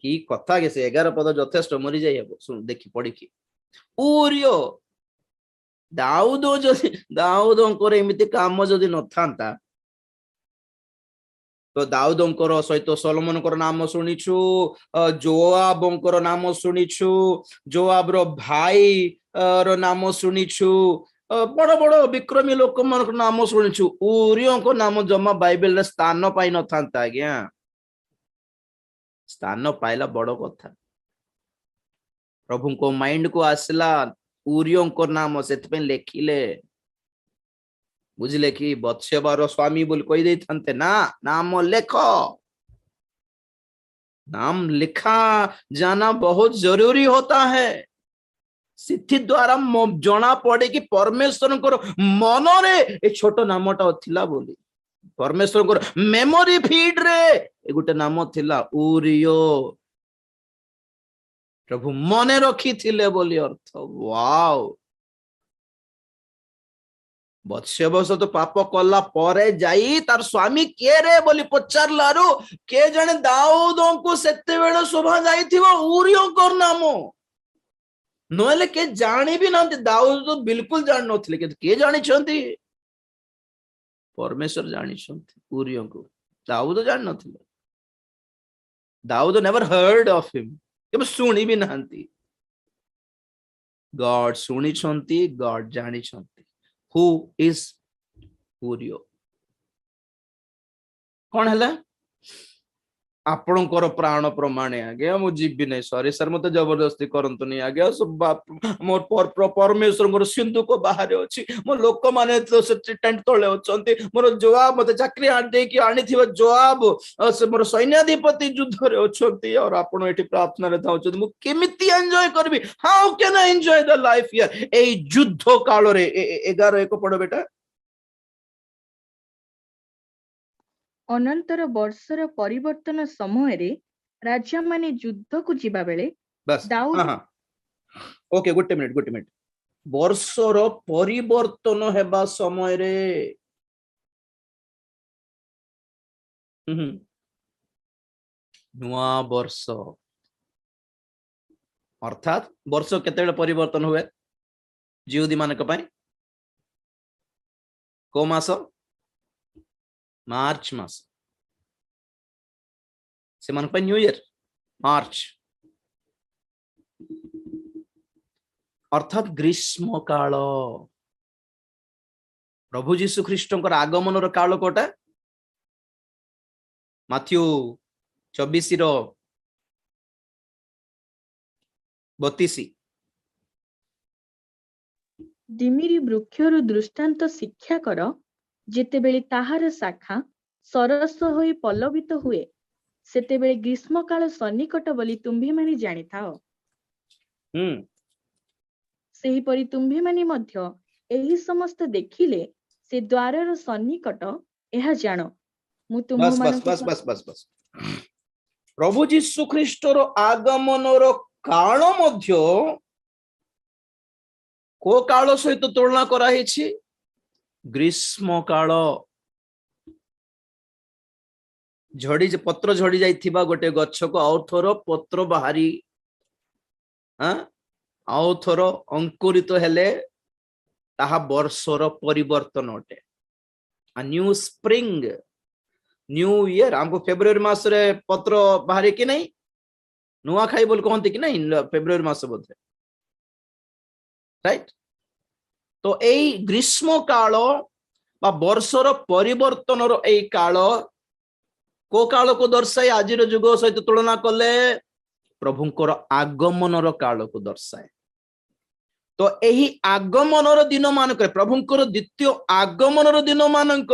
कि कथा के से 11 पद यथेष्ट मरी जाई सुन देखि पढ़ी कि ऊरियो दाऊदों एमती काम जदि न था तो दाऊदंकर सहित सलोमनकर नाम शुणिछु जोआबंकर नाम शुणिछु जोआब रो भाई रो नाम शुणिछु बड़ बड़ विक्रमी लोक मन नाम शुणिछु ऊरियो को नाम जमा बाइबल रे स्थान पाई न थांता आज्ञा स्थान पाइला बड़ कथा प्रभु को माइंड को आसला ऊरियो को नाम से लेखिले बुझले कि बत्सेबार स्वामी बोल कही दे थांते ना नाम लेख नाम लिखा जाना बहुत जरूरी होता है सिद्धि द्वारा जना पड़े कि परमेश्वर मन रे ए छोट नामटा थिला बोली परमेश्वर मेमोरी फीड रे ए गुटे नाम थिला ऊरियो प्रभु मने रखी थिले बोली अर्थ वाओ बत्सेबा तो पाप कला परे जाई तार स्वामी के रे बोली पचारलारू के जने दाऊदों को सेते बेले शोभा जाईथिबो ऊरियो कर नाम नहले के जानी भी ना दाऊद तो बिल्कुल जान नथिले के जानी छंती परमेश्वर जानी छंती ऊरियो को दाऊद जान नथिले दाऊद नेवर हर्ड ऑफ हिम के सुनी भी नांती गॉड सुनी छंती गॉड जानी छंती Who is Uriyo? कौन है आपणकर प्राण प्रमाण आज्ञा मु जीवी नहीं सॉरी सर मत जबरदस्ती करंतु नहीं आज्ञा सब मोर परमेश्वर सिंधु को बाहर अछि मो लोक माने तो से टेंट तळे अछंती मोर जवाब मते चाकरी आन दे कि आनी थिबा जवाब से मोर सैन्याधिपति युद्ध रे अछंती और आपण एठी प्रार्थना रे थाउछन मु केमिति एन्जॉय करबी how can I enjoy the life here ए युद्ध काल रे 11 एक पड़ बेटा अनंतर वर्षर परिवर्तन समय रे राजा माने युद्ध को जिबा बेले बस दाऊद हाँ ओके गुटे मिनिट वर्षर परिवर्तन हेबा समय रे नुआ वर्ष अर्थात वर्ष केते परिवर्तन हुए जिहुदी मानक पई को मास मार्च मास से मन पे न्यू ईयर मार्च अर्थात ग्रीष्म काल प्रभु जीशु ख्रीष्टंकर आगमन रो काल कोटा माथ्यू 24 रो 32 डिमिरी वृक्षर दृष्टांत शिक्षा कर जेतेबेले ताहार शाखा सरस होई पल्लवित हुए सेतेबेले ग्रीष्म काल सन्निकट बोली तुम्भी माने जानि थाओ सेही परि तुम्भी माने मध्य एही समस्त देखिले से द्वारर सन्निकट एहा जानो मु तुम बस बस बस बस बस बस प्रभु जीशु ख्रीष्टर आगमन रो काल मध्य को काल सहित तुलना करा हेछि ग्रीष्म काल झड़ी पत्र झड़ी जाइथिबा गोटे गछ को आउ थोर पत्र बाहरी आउ थोर अंकुरित हेले ताहा वर्षर परिवर्तन अटे आ न्यू स्प्रिंग न्यू ईयर हमको फेब्रुआरी मास रे पत्र बाहरी कि नहीं नुआ खाई बोल कहते कि नहीं फेब्रुआरी मास बोधे राइट तो एई ग्रीष्म काल बा वर्षर परिवर्तन रो एई काल को काल को दर्शाए आज जुग सहित तुलना कले प्रभुंकर आगमन रो काल को दर्शाए तो यही आगमनर दिन मानक प्रभुंकर द्वितीय आगमनर दिन मानक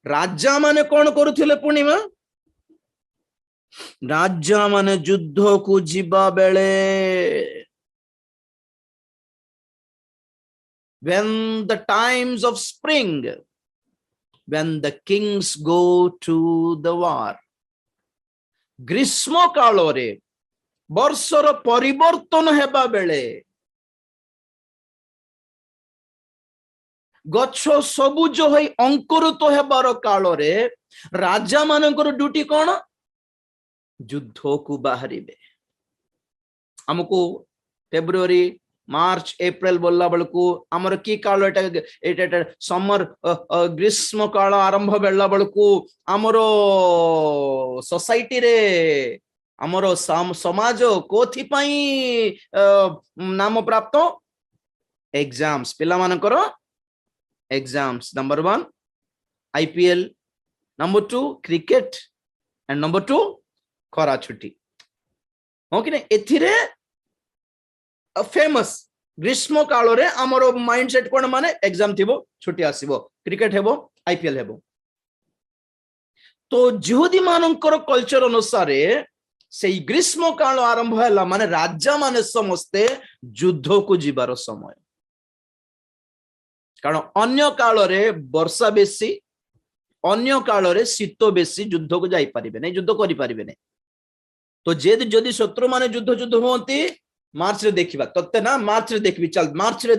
राजा माने कौन करुथिले पूर्णिमा राजा माने युद्ध को जीवा बेले when the times of spring when the kings go to the war ग्रीष्म काल रे वर्षर परिवर्तन हेबा बेले गच्छ सबुज होई अंकुरित हेबार काल रे राजा मानकर ड्यूटी कौन युद्ध को बाहरिबे हमको फेब्रुआरी मार्च एप्रिल बोलला बेलू आमर की काल एटा समर ग्रीष्म काल आरंभ बेला बेलू आमर सोसाइटी रे आमर समाज कोथि पई नाम प्राप्त एग्जाम्स पिला मानकर exams number 1 IPL number 2 cricket and number 2 खरा छुट्टी हो कि नहीं एथिरे फेमस ग्रीष्म काल रे आमर माइंडसेट कोन माने एग्जाम थिबो छुट्टी आसीबो क्रिकेट हेबो आईपीएल हेबो तो जिहुदी मानकर कल्चर अनुसार से ग्रीष्म काल आरंभ हैला माने राजा माने समस्ते युद्ध को जीवार समय कारण अन्य काल रे वर्षा बेसी अन्य काल रे शीत बेसी युद्ध को जाई परिबे नै युद्ध करि परिबे नै तो जदि शत्रु माने युद्ध होती मार्च रे देखिबा तत्ते ना मार्च रे देखबी चल मार्च रे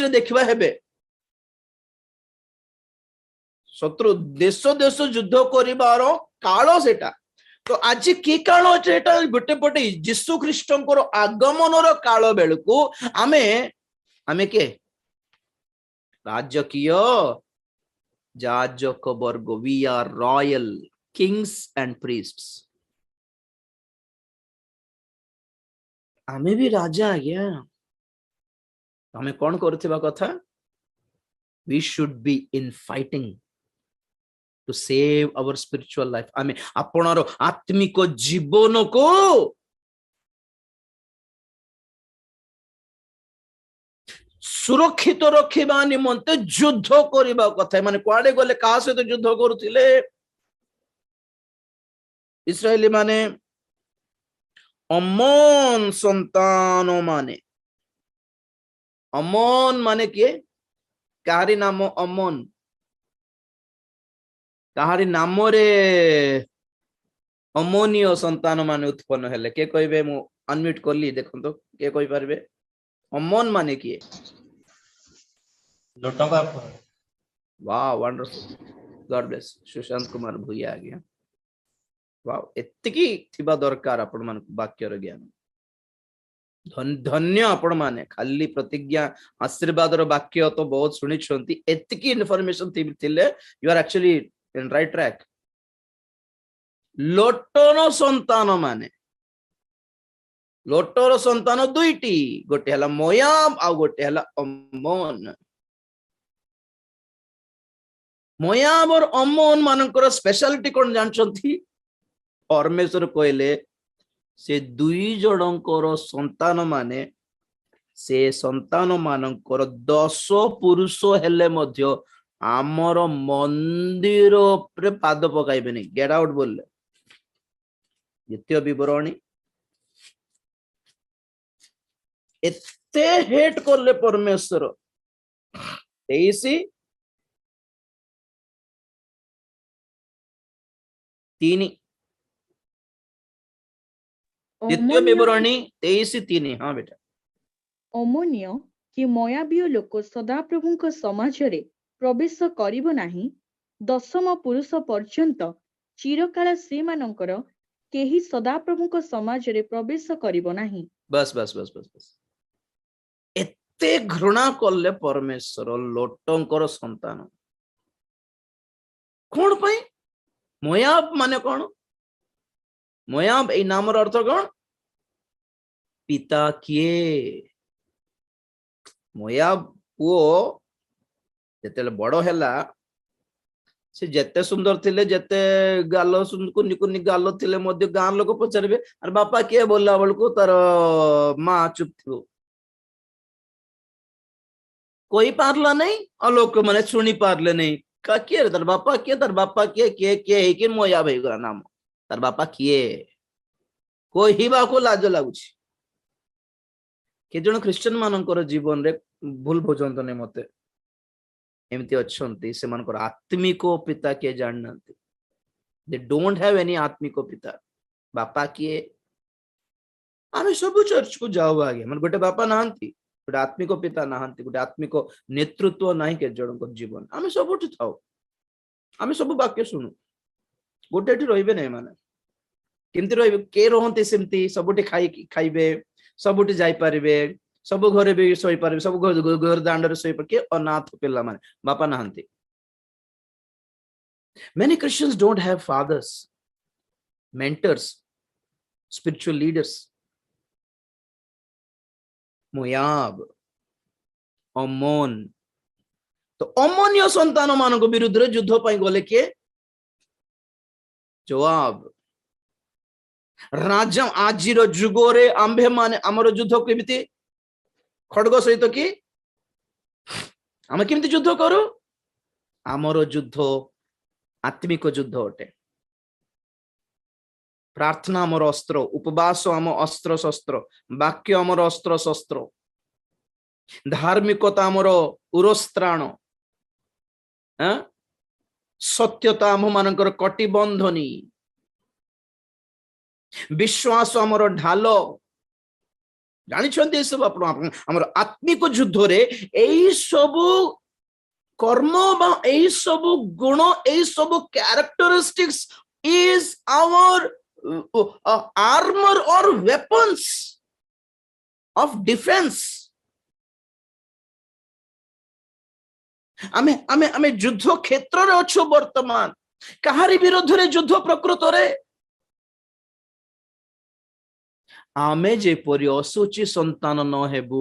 देखिबा हेबे शत्रु देश युद्ध करिबार काल सेटा तो आज की काल सेटा गोटे पटे यीशु ख्रीष्टंकर आगमनर काल बेलको आमे के राजकीय जाजक वर्ग we are royal kings and priests आमे भी राजा आज्ञा आमे कौन करथिबा कथा we should be in fighting to save our spiritual life आमे आपनर आत्मिक जीवन को सुरक्षित रखिबा निमंते युद्ध करिबा कथा माने कुआडे गले का सहित युद्ध करूथिले इस्राएली माने अमन संतान माने किए काहारी नाम अमन काहारी नाम रे अमोनीय संतान माने उत्पन्न हेले के कहबे मु अनम्यूट करली देखंतो के कहि परबे अमन माने किए लोटंगा वाह wonderful God bless Sushant Kumar भूया आ गया वाह एतिकी थिबा दरकार आपण मान वाक्यर ज्ञान धन्य आपण माने खाली प्रतिज्ञा आशीर्वाद रो वाक्य तो बहुत सुनि छंती एतिकी इन्फॉर्मेशन थिले you are actually in right track लोटन संतान माने लोटर संतान दुईटी गोटे हला मोयाब आ गोटे हला अम्मोन मोयाब और अम्मोन मानकर स्पेशलिटी कोन जानछंती परमेश्वर कहले से दुई जनकर संतान माने से संतान मानकर 10 पुरुष हेले मध्य आमर मंदिर उपरे पाद पकाइबे नहीं गेट आउट बोलले द्वितीय विवरणी एते हेट करले परमेश्वर 23:3 द्वितीय विवरणी 23:3 हाँ बेटा अमोनीय कि मोयाबीय लोक सदाप्रभुଙ୍କ समाजरे प्रवेश करिबो नाही 10ମ पुरुष पर्यंत चिरकाल सेमानंकर केही सदाप्रभुଙ୍କ समाजरे प्रवेश करिबो नाही बस बस बस बस बस एते घृणा करले परमेश्वर लोटंकर संतान कौन पाई मोयाब माने कौन मोयाब ए नामर अर्थ कौन पिता किए मोयाब पुओ जेते बड़ हैला से जेते सुंदर थिले जेते गालो कुनी कुनी गालो थिले मध्य गां लोक पचारबे अरे बापा किए बोलला बलको तार मां चुप थियो कोई पारला नहीं और लोक मैंने शुणी पारले नहीं किए तार बापा किए किए कि मोया भाई नाम तार बापा किए कोई को लाज लगुच के जन ख्रिस्टियन मानकर जीवन रे भूल बुझंत नहीं मते एमती अच्छी से आत्मिक पिता किए जानना दे डोंट हैव एनी आत्मिक पिता बापा किए आम सब चर्च को जाऊ आगे मन गोटे बापा नहांती गोटे आत्मिक पिता नहांती गोटे आत्मिक नेतृत्व नहीं के जन जीवन आम सब थाऊ आम सब वाक्य शुणु गोटे रे नहीं माने केमती रे के रहते सेमती सबुठी खाइबे सबुठी जाई पारिबे सब घरे भी सोई पारे सब घर दांडे सोई पारे अनाथ पिला माने बापा नहांती many Christians don't have fathers mentors spiritual leaders मोयाब अमोन तो अमोनिय संतान मान विरुद्ध युद्ध पाई गले किए जोआब राजा आजिर जुगरे आंभे माने आमर युद्ध केमिति खड्ग सहित कि आम केमिति युद्ध करू आमर युद्ध आत्मिक युद्ध अटे प्रार्थना आमर अस्त्र उपवास आम अस्त्र शस्त्र वाक्य आमर अस्त्र शस्त्र धार्मिकता आमर उरस्त्राण सत्यता आम मानकर कटिबंधनी विश्वास आमर ढाल जानी सब आमर आत्मिक युद्ध रे एई सबु कर्म एई सबु गुण एई सबु characteristics is our armor or weapons of defense आमे आमे आमे युद्ध क्षेत्र रे अच्छो वर्तमान कहारी विरोध रे युद्ध प्रकृत रे आमे जे परि असुचि संतान न हेबु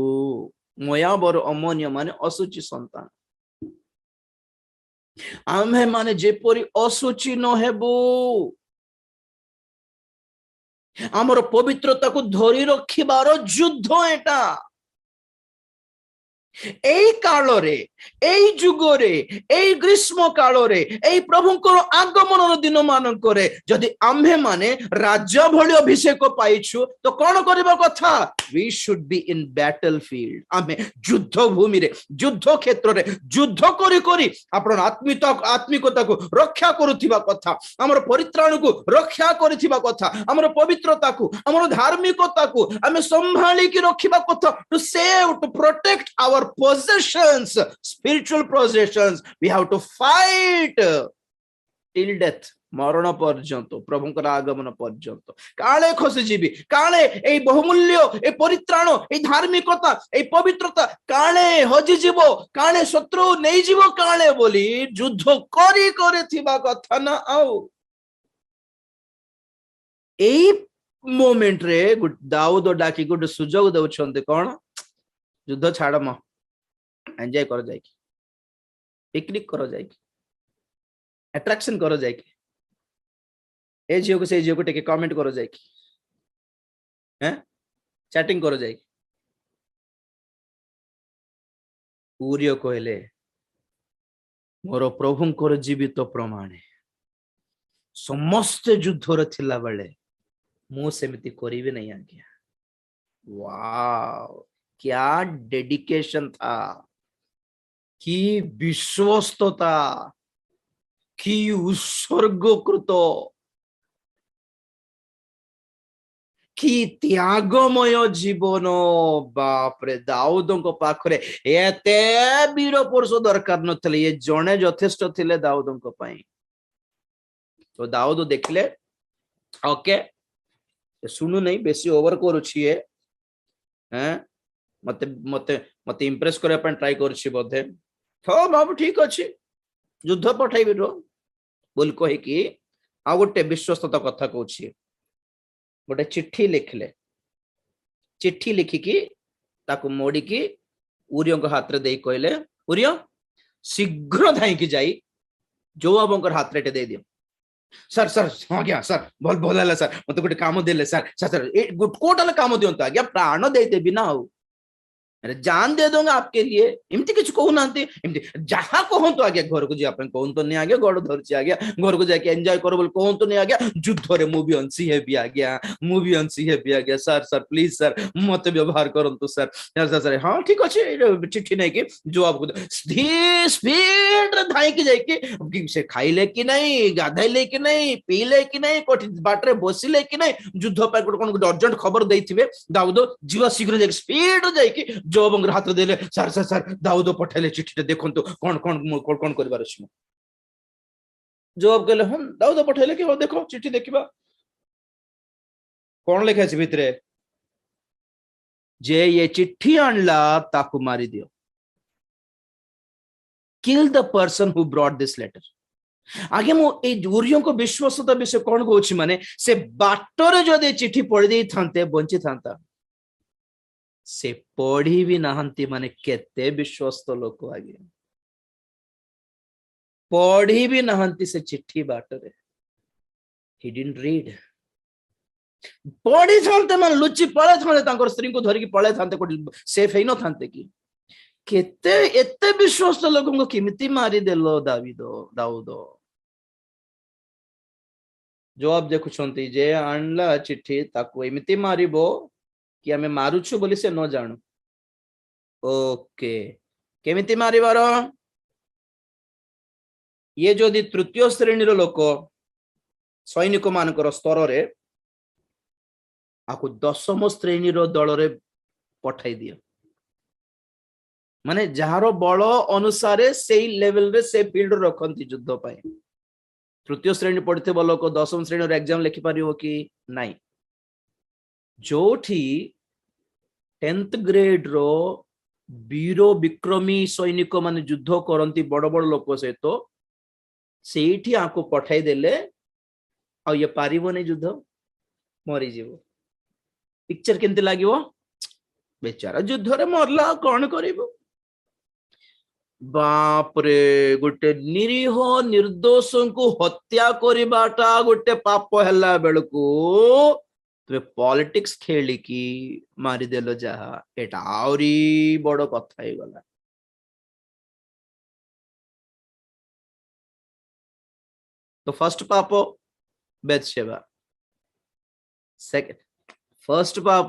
मोयाबर अमोनिय माने असुचि संतान आमे माने जे परि असुचि न हेबु आमर पवित्रता को धरी रखिबार युद्ध एटा एई काल रे एई जुग रे एई ग्रीष्म काल रे एई प्रभुंकर आगमन दिन मानक रे जदि आम्भे माने राजा भली अभिषेक पाइछु तो कोन करबा कथा we should be in battlefield आमे युद्ध भूमि रे युद्ध क्षेत्र रे युद्ध करी करी आपण आत्मिकता को रक्षा करूथिबा कथा हमर परित्राण को रक्षा करिथिबा कथा हमर पवित्रता को हमर धार्मिकता को आमे संभाली की रखिबा कथा to save to protect our possessions spiritual possessions we have to fight till death मरण पर्यंत प्रभुंकर आगमन पर्यंत काले खसी जीवी काले ए बहुमूल्य ए परित्राण ए धार्मिकता ए पवित्रता काले हजि जीव काले शत्रु नहीं जीव काले बोली युद्ध करी करे थिबा कथा ना आउ ए मोमेंट रे दाऊद डाकी गुड सुजोग दउछन्ते कोन युद्ध छाड़ म एंजॉय करो जाएगी पिकनिक करो जाएगी अट्रैक्शन करो जाएगी ए झियो को से झियो को टेके कमेंट करो जाएगी हैं चैटिंग करो जाएगी पूर्य कहले मोर प्रभुंकर जीवित प्रमाण समस्त युद्धर थिला बेले मु सेमिति करिवे नहीं आज्ञा वाओ क्या डेडिकेशन था कि विश्वस्तता कि उत्सर्गकृत कि त्यागमय जीवन बापरे दाऊदों पाखरे एते वीर पुरुष दरकार नथिले ये जणे यथेष्ट थिले दाऊदों पई तो दाऊद देखले ओके सुनु नहीं बेसी ओवर करूछि हैं मते मते मते इंप्रेस करे अपन ट्राई करछि बोधे हो बाबू ठीक अछि युद्ध पठाइबि रो बोल कहि कि आ गोटे विश्वस्तता कथा कहछि गोटे चिट्ठी लिखिकी ताकू मोड़ी की उरियो को हाथ रे दे कहले उरियो शीघ्र धाई की जाई जोआबंकर हाथ रे दे दियो सर सर आज्ञा सर भल भल सर मत गोटे काम देले सर सर ए कोटाले काम दियंत आज्ञा प्राण दे देबी ना अरे जान दे दूंगा आपके लिए एमती किछ कहू नांती एमती जहां कहंतु आगे घर को जिया कहंतु नहीं आगे गड़ धरची आगे घर को जाके एंजॉय करो बोल कहंतु नहीं आगे युद्ध रे मूवी अंसी है भी आ गया मूवी अंसी है भी आ गया सर सर प्लीज सर मत व्यवहार करंतु सर सर सर हां ठीक अछि चिट्ठी नहीं कि जो आपको स्पीड रे धाई के जाई कि से खाइले कि नहीं गाधैले कि नहीं पीले कि नहीं कोठी बाटरे बसिले कि नहीं युद्ध पर कोन अर्जेंट खबर देथिबे दाऊद जीवा शीघ्र जाई स्पीड रे जाई कि जोब हाथ देले सर सर सर दाऊद पठाइले चिट्ठी देखंतु कौन कौन कौन करबार अछि जोब कहले हम दाऊद पठाइले कि हो देखो चिट्ठी देखिबा कौन लिखा अछि भितरे जे ये चिट्ठी आणला ताकू मारी दियो kill the person who brought this letter आगे मो ए ऊरियों को विश्वासता विषय कौन कहूछि माने से बाटरे जदि चिट्ठी पढ़ी देई थांते बंची थांता से पढ़ी भी नहांती माने केते विश्वस्त लोक आगे पढ़ी भी नहांती से चिट्ठी बाटरे he didn't read पढ़ी थांते मान लुचि पळे थांते तांकर स्त्री को धरि की पळे थांते कोठी सेफ हेई न थांते की केते एते विश्वस्त लोकन को किमिति मारी देलो दाऊद जवाब देखुछंती जे आणला चिट्ठी ताको एमिति मारिबो कि आमे मारुछु बोली से न जानु ओके केमिति मारिबार ये जदि तृतीय श्रेणी रो लोक सैनिक मानकर स्तर रे आकु दशम श्रेणी रो दल रे पठाई दियो माने जहारो बल अनुसार से लेवल रे से फील्ड रखंती युद्ध पाए तृतीय श्रेणी पढ़ते लोक दशम श्रेणी रो एग्जाम लिखि पारिबो कि नाही जोठी 10th ग्रेड रो वीर विक्रमी सैनिक माने युद्ध करंती बड़ बड़ लोक सहित सेठी आको पठाई देले आ ये पारिबो नै युद्ध मरी जीवो पिक्चर केंति लागिवो बेचारा युद्ध रे मरला कोन करिवो बाप रे गोटे निरीह निर्दोष को हत्या करिबाटा गोटे पाप हल्ला बेलको तुमे पॉलिटिक्स खेली की मारी देलो जहा एटा आउरी बड़ कथा ही गला तो फर्स्ट पाप बेतशेबा सेकंड फर्स्ट पाप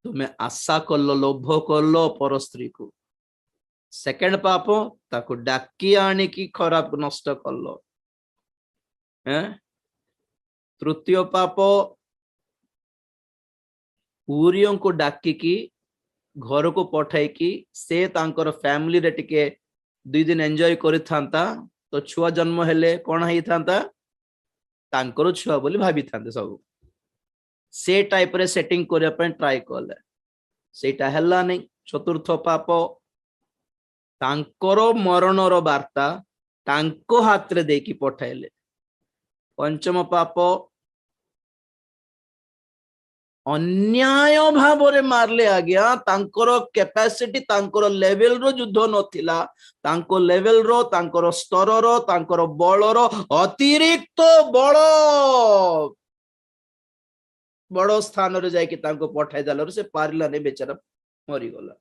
तुम्हें आशा करलो लोभ करलो पर स्त्री को सेकंड पाप ताको डाकी आनी की खराब नष्ट करलो तृतीय पाप ऊरियों को डाकी की घर को पठाई की से तांकर फैमिली रे टिके 2 दिन एंजॉय करि थांता तो छुआ जन्म हेले कोन हेई थांता तांकर छुआ बोली भाबी थांते सब से टाइप रे सेटिंग करिया पे ट्राई करले सेटा हल्ला नै चतुर्थ पाप तांकर मरणर वार्ता तांको हाथ रे देकी पठाइले पंचम पाप अन्याय भाव रे मारले आ गया तांकर कैपेसिटी तांकर लेवल रो युद्ध नथिला तांको लेवल रो तांकर स्तर रो तांकर बल रो अतिरिक्त बड़ बड़ स्थान रे जाय कि तांको पठाई देला से पारिला नै बेचारा मरी गला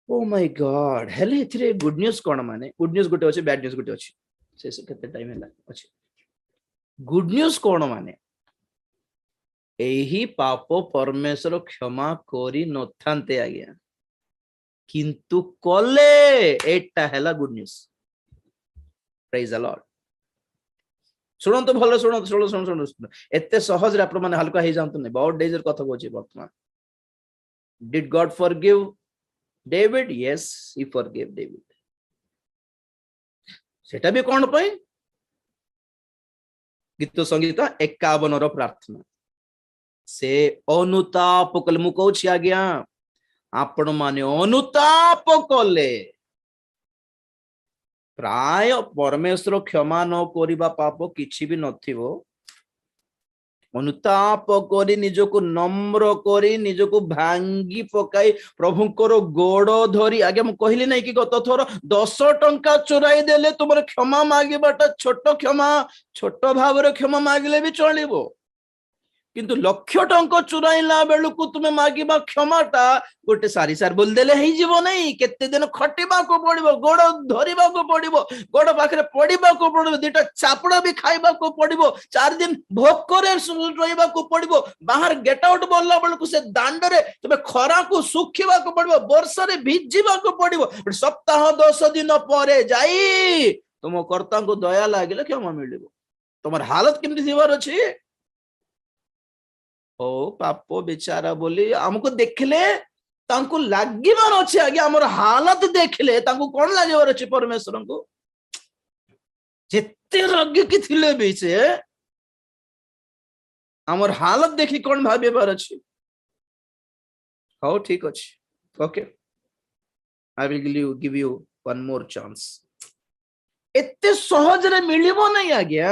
ओ माय गॉड हेले इथरे गुड न्यूज़ कोन माने गुड न्यूज़ गुटे अछि बैड न्यूज़ गुटे अछि से केते टाइम हैला अछि गुड न्यूज़ कोन माने एही पाप परमेश्वर क्षमा करी नथांते आ गया किंतु कले एटा हैला good news praise the Lord सुनो तो भलो सुनो एते सहज रे आपण माने हल्का हे जानतो नै बहुत डेजर कथा कोछि वर्तमान did God forgive David yes he forgive David सेटा भी कोन पई गीत संगीत 51 रो प्रार्थना से अनुताप कल मु कहछि आज्ञा आपण माने अनुताप कले प्राय परमेश्वर क्षमा न करिबा पाप किछि भी नथिबो अनुताप करी निजको नम्र करी निजको भांगी पकाई प्रभुंकर गोड़ धरी आगे मु कहली नै कि गत थोर 10 टंका चोराई देले तुमर क्षमा मागिबाटा छोट क्षमा छोट भाव रे क्षमा मागिले भी चलिबो किंतु लक्ष टंका चुराइला बेलू तुम मागिबा क्षमाटा गोटे सारी सार बोल देले ही जीव नहीं केते दिन खटिबा को पड़िबो गोड़ धरिबा को पड़िबो गोड़ पाखरे पड़िबा को पड़िबो दुटा चापड़ा भी खाइबा को पड़िबो 4 दिन भोकरे रहिबा को पड़िबो बाहर गेट आउट बोलला बेलू से दांड रे तुम खरा को सुखिबा को पड़िबो वर्षा रे भिजिबा को पड़िबो सप्ताह 10 दिन परे जाई तुम कर्ता को दया लागिले क्षमा मिलिबो तुमर हालत केमती थिबार अछि ओ पापो बेचारा बोली हमको देखले तांको लागिबार अछि आगे हमर हालत देखले तांको कोन लागिबार अछि परमेश्वर को जेते रग की थिले भी से हमर हालत देखि कोन भाबेबार अछि हो ठीक अछि okay I will give you one more chance एते सहज रे मिलिबो नहीं आज्ञा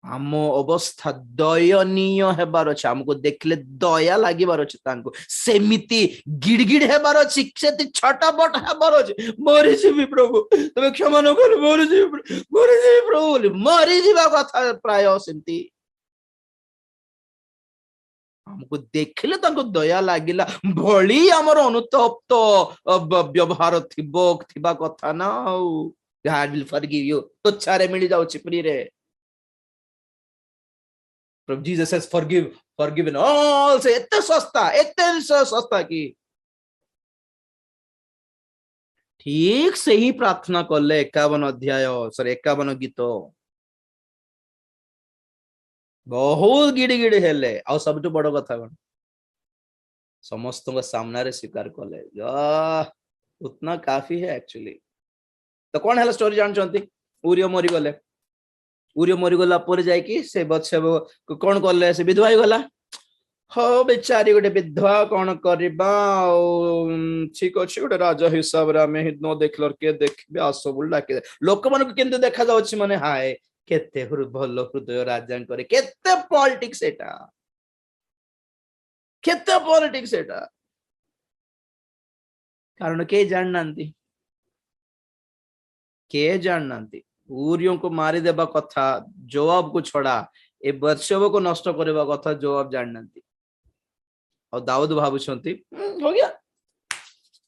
आम अवस्था दयनीय हेबार अछि हमको देखले दया लागिबार अछि तांको सेमिति गिड़गिड़ हेबार अछि सेति छटपट हेबार अछि मरि जीवी प्रभु तमे क्षमा न कर मरि जीवी प्रभु मरि जीवा कथा प्राय सेमति हमको देखले तांको दया लागिला भली हमर अनुतप्त व्यवहार थिबा कथा ना God will forgive you तो छारे मिली जाउ चिपरी रे From Jesus says forgiven all से इतने सस्ता की ठीक से ही प्रार्थना करले 51 अध्याय 51 गीत बहुत गिड़ी हेले आ सब बड़ कथा कौन समस्त सामना रे स्वीकार कले उतना काफी है एक्चुअली तो कौन है स्टोरी जानते उरियो मरी गला पर जाइकी से बच्चे कौन कले से विधवा गला हो बेचारी गोटे विधवा कौन करबा ठीक अच्छे गोटे राजा हिसाब रे हमें न देखल के देखबे आस बोल डाके लोक मन को केंते देखा जाउछि माने हाय केते भल हृदय राजा करे केते पॉलिटिक्स एटा कारण के जाननांती उरियों को मारी देबा कथा जवाब को छोड़ा ए वर्षव को नष्ट करबा कथा जवाब जाननांती और दाऊद भाबुछंती हो गया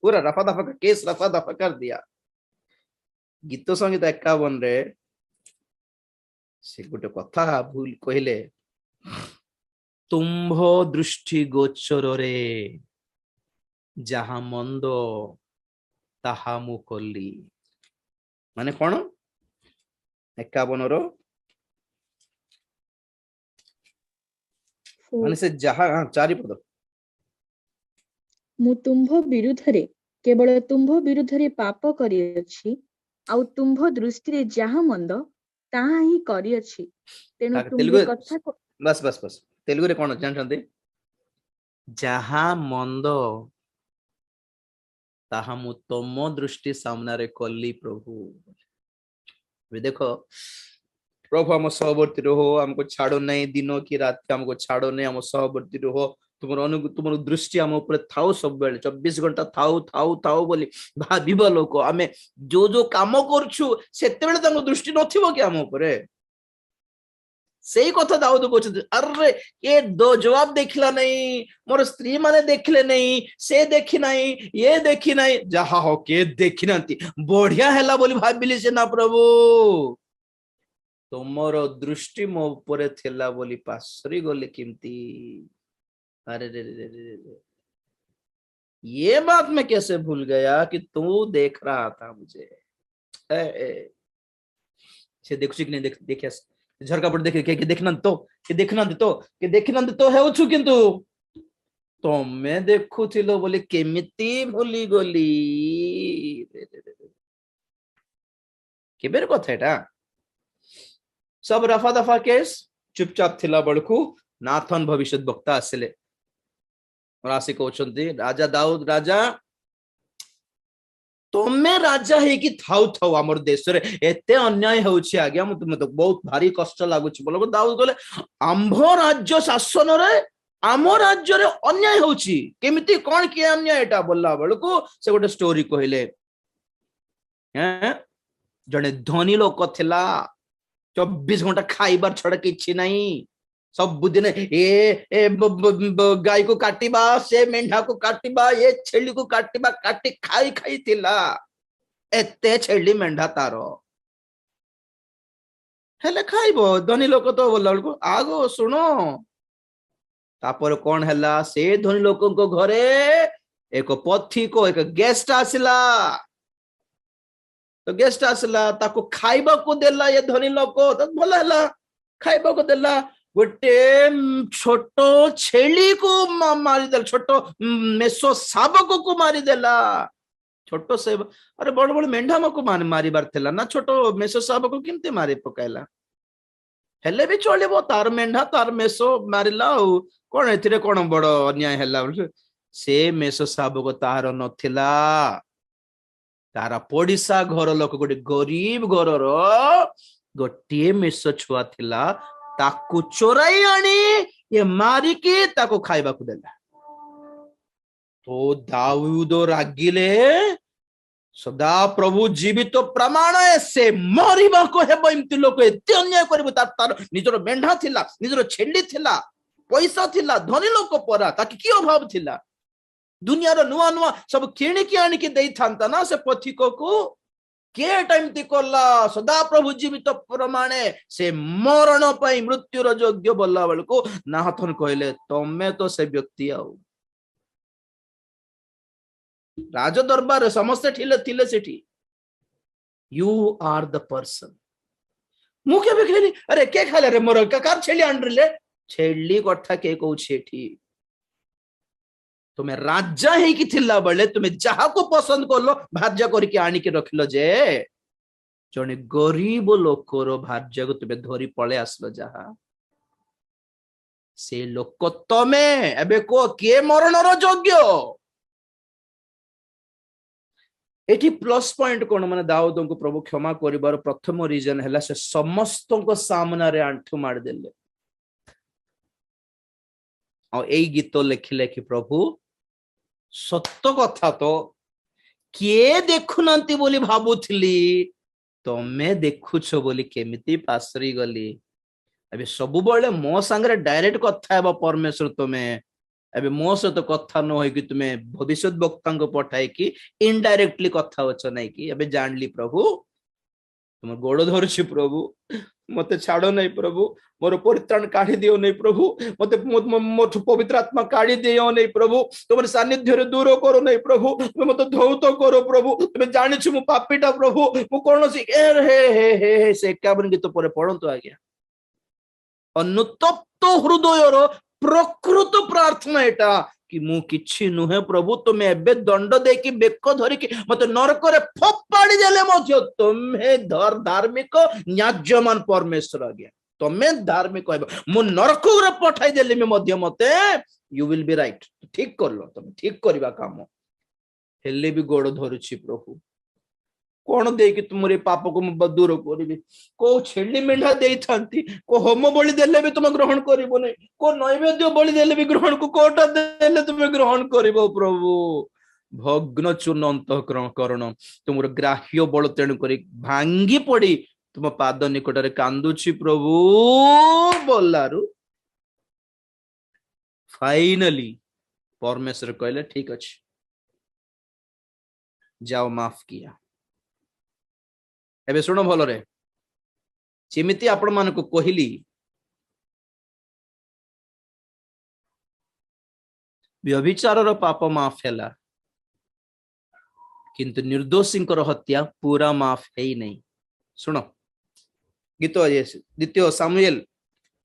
पूरा रफा दफा का केस रफा दफा कर दिया गीत संगीत 51 रे से गोटे कथा भूल कहले तुम्भ दृष्टि गोचर रे जहा मंद ताहा मु कली माने कौन 51 रो माने से जहा चारि पद मु तुम्भ विरुद्धरे केवल तुम्भ विरुद्धरे पाप करियछि आउ तुम्भ दृष्टि रे जहा मंद ताहा ही करियछि तेनु तुम्भ कथा को बस तेलुगु रे कोन जानछन्ते जहा मंद ताहा मु तम दृष्टि सामना रे कली प्रभु वे देखो प्रभु हम सहवर्ती रहो हमको छाड़ो नहीं दिनों की रात हमको छाड़ो नहीं हम सहवर्ती रहो तुम दृष्टि आम ऊपर थाउ सब बेले 24 घंटा थाउ बोली भाबिबा लोक आमे जो काम करछु सेते बेले तांको दृष्टि नथिबो कि आम ऊपर सेही कथा दाऊद कहते अरे ये दो जवाब देखला नहीं मोर स्त्री माने देखले नहीं से देखी नहीं ये देखी नहीं जहा हो के देखी नांती बढ़िया हैला बोली भाबिली से ना प्रभु तुमरो दृष्टि मो ऊपर थिला बोली पासरी गले किमती अरे रे ये बात मैं कैसे भूल गया कि तू देख रहा था मुझे से देखुची कि नहीं देखिया झरका पर देखे के देखना तो है उछु किंतु तमे देखुथिलो बोली केमिति भूली गली केबेर कथा एटा सब रफा दफा केस चुपचाप थिला बड़कू नाथन भविष्य वक्ता आसिले और आसी कहउछंती राजा दाऊद राजा तमे राजा है कि थाउ हमर देश रे एते अन्याय होउछि आज्ञा तुम तो बहुत भारी कष्ट लागुछि बोलो दाऊद कहले आंभ राज्य शासन रे आम राज्य रे अन्याय होउछि केमिति कोन के अन्याय एटा बोलला बेलको से गोटे स्टोरी कहले हैं जने धनी लोक थिला 24 घंटा खाइबार छड़ा किछि नहीं सबुदिन गाय को काटिबा से मेंढा को काटिबा ये छेली को काटिबा काटी खाई खाई थिला एते छेली मेंढा तारो हेले खाइबो धनी लोक तो बोला बेलको आगो सुनो तापर कौन हैला से धनी लोकों को घरे एक पथी को एक गेस्ट आसिला तो गेस्ट आसिला ताको खाइबा को देला ये धनी लोक तो भला हैला खाइबा को देला गोटे छोटो छेली को मारी देला छोटो मेसो शाबक को मारी देला छोटो से अरे बड़ बड़ मेंढा मको मारी बार थिला ना छोटो मेसो शाबक केमते मारी पकाइला हेले भी चलिबो तार मेंढा तार मेसो मारिला कौन एथिरे कौन बड़ अन्याय हैला से मेसो शाबक तार नथिला तार पड़िसा घर लोक गोटे गरीब घर गोटे मेसो छुआ थिला ताकू चोराई आनी ये मारिकी ताको खाइबा को देला तो दाऊद रागिले सदा प्रभु जीवित प्रमाण से मरिबा को हेबो एमती लोक एते अन्याय करबो तार निजर मेंढा थिला निजर छेली थिला पैसा थिला धनी लोक परा ताकि की अभाव थिला दुनिया रो नुआ नुआ सब किणी की आनी के देई थांता ना से पथिको को के टाइम ती करला सदा प्रभु जीवित प्रमाणे से मरण पई मृत्यु रो योग्य बोलला बेलको नाहथन कहले तमे तो से व्यक्ति आउ राज दरबार समस्त थिले थिले सेठी यू आर द पर्सन मुखे भी खेली अरे के खाले रे मोर कार छेली आंड्रिले छेली कथा के कहू छेठी तुम्हें राजा ही की थिला बले तुम्हें जहा को पसंद करलो भार्या करके आनी के रखिलो जे जने गरीब लोकर भार्या को तुम्हें धरी पळे आसलो जहा से लोक तमे एबे को के मरण रो योग्य एठी प्लस पॉइंट कोन माने दाऊद को प्रभु क्षमा करिबार प्रथम रीजन हैला से समस्त को सामना रे आंठु मार देले और एई गीत लिखिले कि प्रभु सत्य कथा तो किए देखुनांती बोली भाबुथली तमे देखुछ बोली केमिति पासरी गली अबे सब बळे मो संगे डायरेक्ट कथा हेबा परमेश्वर तमे अबे मो सहित कथा न होई कि तुमे भविष्य वक्ता को पठाई कि इनडायरेक्टली कथा होछ नै कि अबे जानली प्रभु तुम गोड़ धरछि प्रभु मते छाड़ो नहीं प्रभु मोर परित्राण काढ़ी दियो नहीं प्रभु मते मोठ पवित्र आत्मा काढ़ी दियो नहीं प्रभु तुम सानिध्य रे दूर करो नहीं प्रभु तुम मते धौत करो प्रभु तुम जानि छु मु पापीटा प्रभु मु कोनोसी हे से 51 गीत परे पढंतु आज्ञा अनुतप्त हृदयर प्रकृत प्रार्थना एटा कि मु किछि नुहे प्रभु तुम एबे दंड दे कि बेक धरि कि मते नरक रे फोपाड़ी देले मध्य तुमे धार्मिक न्याय्यमान परमेश्वर आज्ञा तुमे धार्मिक कहबो मु नरक रे पठाई देले मे मध्य मते यू विल बी राइट ठीक करलो तुम ठीक करबा काम हेले भी गोड़ धरुछि प्रभु कौन दे कि तुम पाप को दूर करी को छेली मेढा दे थांती को होम बलि देले भी तुम ग्रहण करिबो नै को नैवेद्य बलि देले भी ग्रहण को कोटा देले तुम ग्रहण करिबो प्रभु भग्न चूर्ण अंतःकरण तुमर ग्राह्य बल तेणु करी भांगी पड़ी तुम पाद निकट रे कांदुछि प्रभु बोलारु फाइनली परमेश्वर कहले ठीक अछि जाओ माफ किया एबे सुनो भलो रे जेमिति आपण मान को कहली व्यभिचार रो पाप माफ हैला किंतु निर्दोषी हत्या पूरा माफ है ही नहीं सुनो गीत द्वितीय सामुएल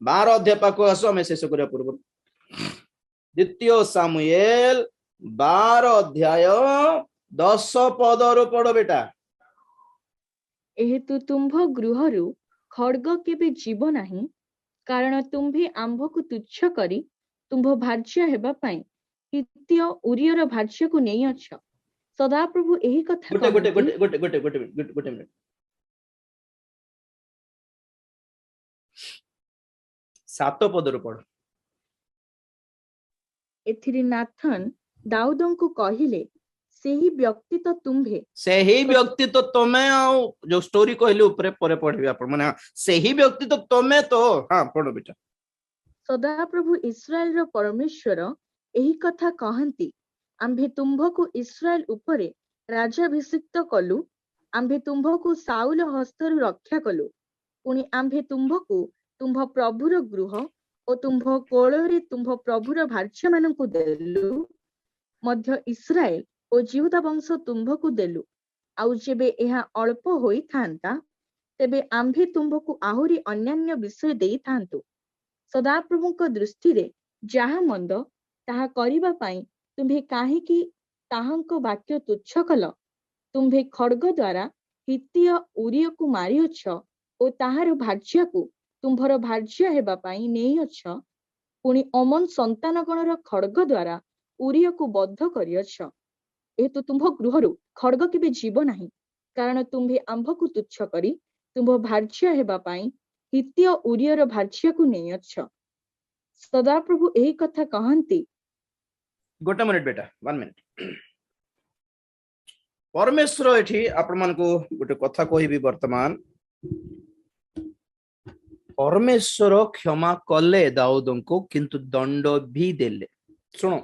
12 अध्याय पाक आसो हमें शेष करिया पूर्व द्वितीय सामुएल 12 अध्याय 10 पद रो पढ़ो बेटा एहेतु तुम्भ गृहरु खड्ग केबे जीव नाही कारण तुम्भे आंभ को तुच्छ करी तुम्भ भाज्य हेबा पई हित्य उरियर भाज्य को नेई अछ सदा प्रभु एही कथा गोटे मिनट 7 पद रो पढ़ एथिरि नाथन दाऊदंकु कहिले ସେହି ବ୍ୟକ୍ତି ତ ତୁମ୍ଭେ से ही व्यक्ति तो तुम्हें आओ जो स्टोरी कहली ऊपर परे पढ़बे आपण माने से ही व्यक्ति तो तुम्हें तो हां पढ़ो बेटा ସଦାପ୍ରଭୁ ଇସ୍ରାଏଲର ପରମେଶ୍ୱର ଏହି କଥା କହନ୍ତି, ଆମ୍ଭେ ତୁମ୍ଭକୁ ଇସ୍ରାଏଲ ଉପରେ ରାଜାଭିଷିକ୍ତ କଲୁ, ଆମ୍ଭେ ତୁମ୍ଭକୁ ସାଉଲ ହସ୍ତରୁ ରକ୍ଷା କଲୁ, ପୁଣି ଆମ୍ଭେ ତୁମ୍ଭକୁ ତୁମ୍ଭ ପ୍ରଭୁର ଗୃହ ଓ ତୁମ୍ଭ କୋଳରେ ତୁମ୍ଭ ପ୍ରଭୁର ଭାର୍ଯ୍ୟମାନଙ୍କୁ ଦେଲୁ, ମଧ୍ୟ ଇସ୍ରାଏଲ ଓ ଜିହୁଦା ବଂଶ ତୁମ୍ଭକୁ ଦେଲୁ। ଆଉ ଯେବେ ଏହା ଅଳ୍ପ ହୋଇଥାନ୍ତା, ତେବେ ଆମ୍ଭେ ତୁମ୍ଭକୁ ଆହୁରି ଅନ୍ୟାନ୍ୟ ବିଷୟ ଦେଇଥାନ୍ତୁ। ସଦାପ୍ରଭୁଙ୍କ ଦୃଷ୍ଟିରେ ଯାହା ମନ୍ଦ ତାହା କରିବା ପାଇଁ ତୁମ୍ଭେ କାହିଁକି ତାହାଙ୍କ ବାକ୍ୟ ତୁଚ୍ଛ କଲ? ତୁମ୍ଭେ ଖଡ୍ଗ ଦ୍ୱାରା ହିତୀୟ ଉରିୟକୁ ମାରିଅଛ ଓ ତାହାର ଭାର୍ଯ୍ୟାକୁ ତୁମ୍ଭର ଭାର୍ଯ୍ୟ ହେବା ପାଇଁ ନେଇଅଛ, ପୁଣି ଅମନ ସନ୍ତାନଗଣର ଖଡ୍ଗ ଦ୍ୱାରା ଉରିୟକୁ ବଦ୍ଧ କରିଅଛ। ଏହେତୁ ତୁମ୍ଭ ଗୃହରୁ ଖଡ୍ଗ କେବେ ଯିବ ନାହିଁ, କାରଣ ତୁମ୍ଭେ ଆମ୍ଭକୁ ତୁଚ୍ଛ କରି ତୁମ୍ଭ ଭାର୍ଯ୍ୟ ହେବା ପାଇଁ ହିତୀୟ ଉରିୟର ଭାର୍ଯ୍ୟାକୁ ନେଇଅଛ। ସଦାପ୍ରଭୁ ଏହି କଥା କହନ୍ତି। गोटे मिनिट बेटा 1 मिनिट परमेश्वर एठी आपण मानको गोटे कथा कहिबी वर्तमान परमेश्वर क्षमा कले दाऊदंको किंतु दंड भी देले। सुनो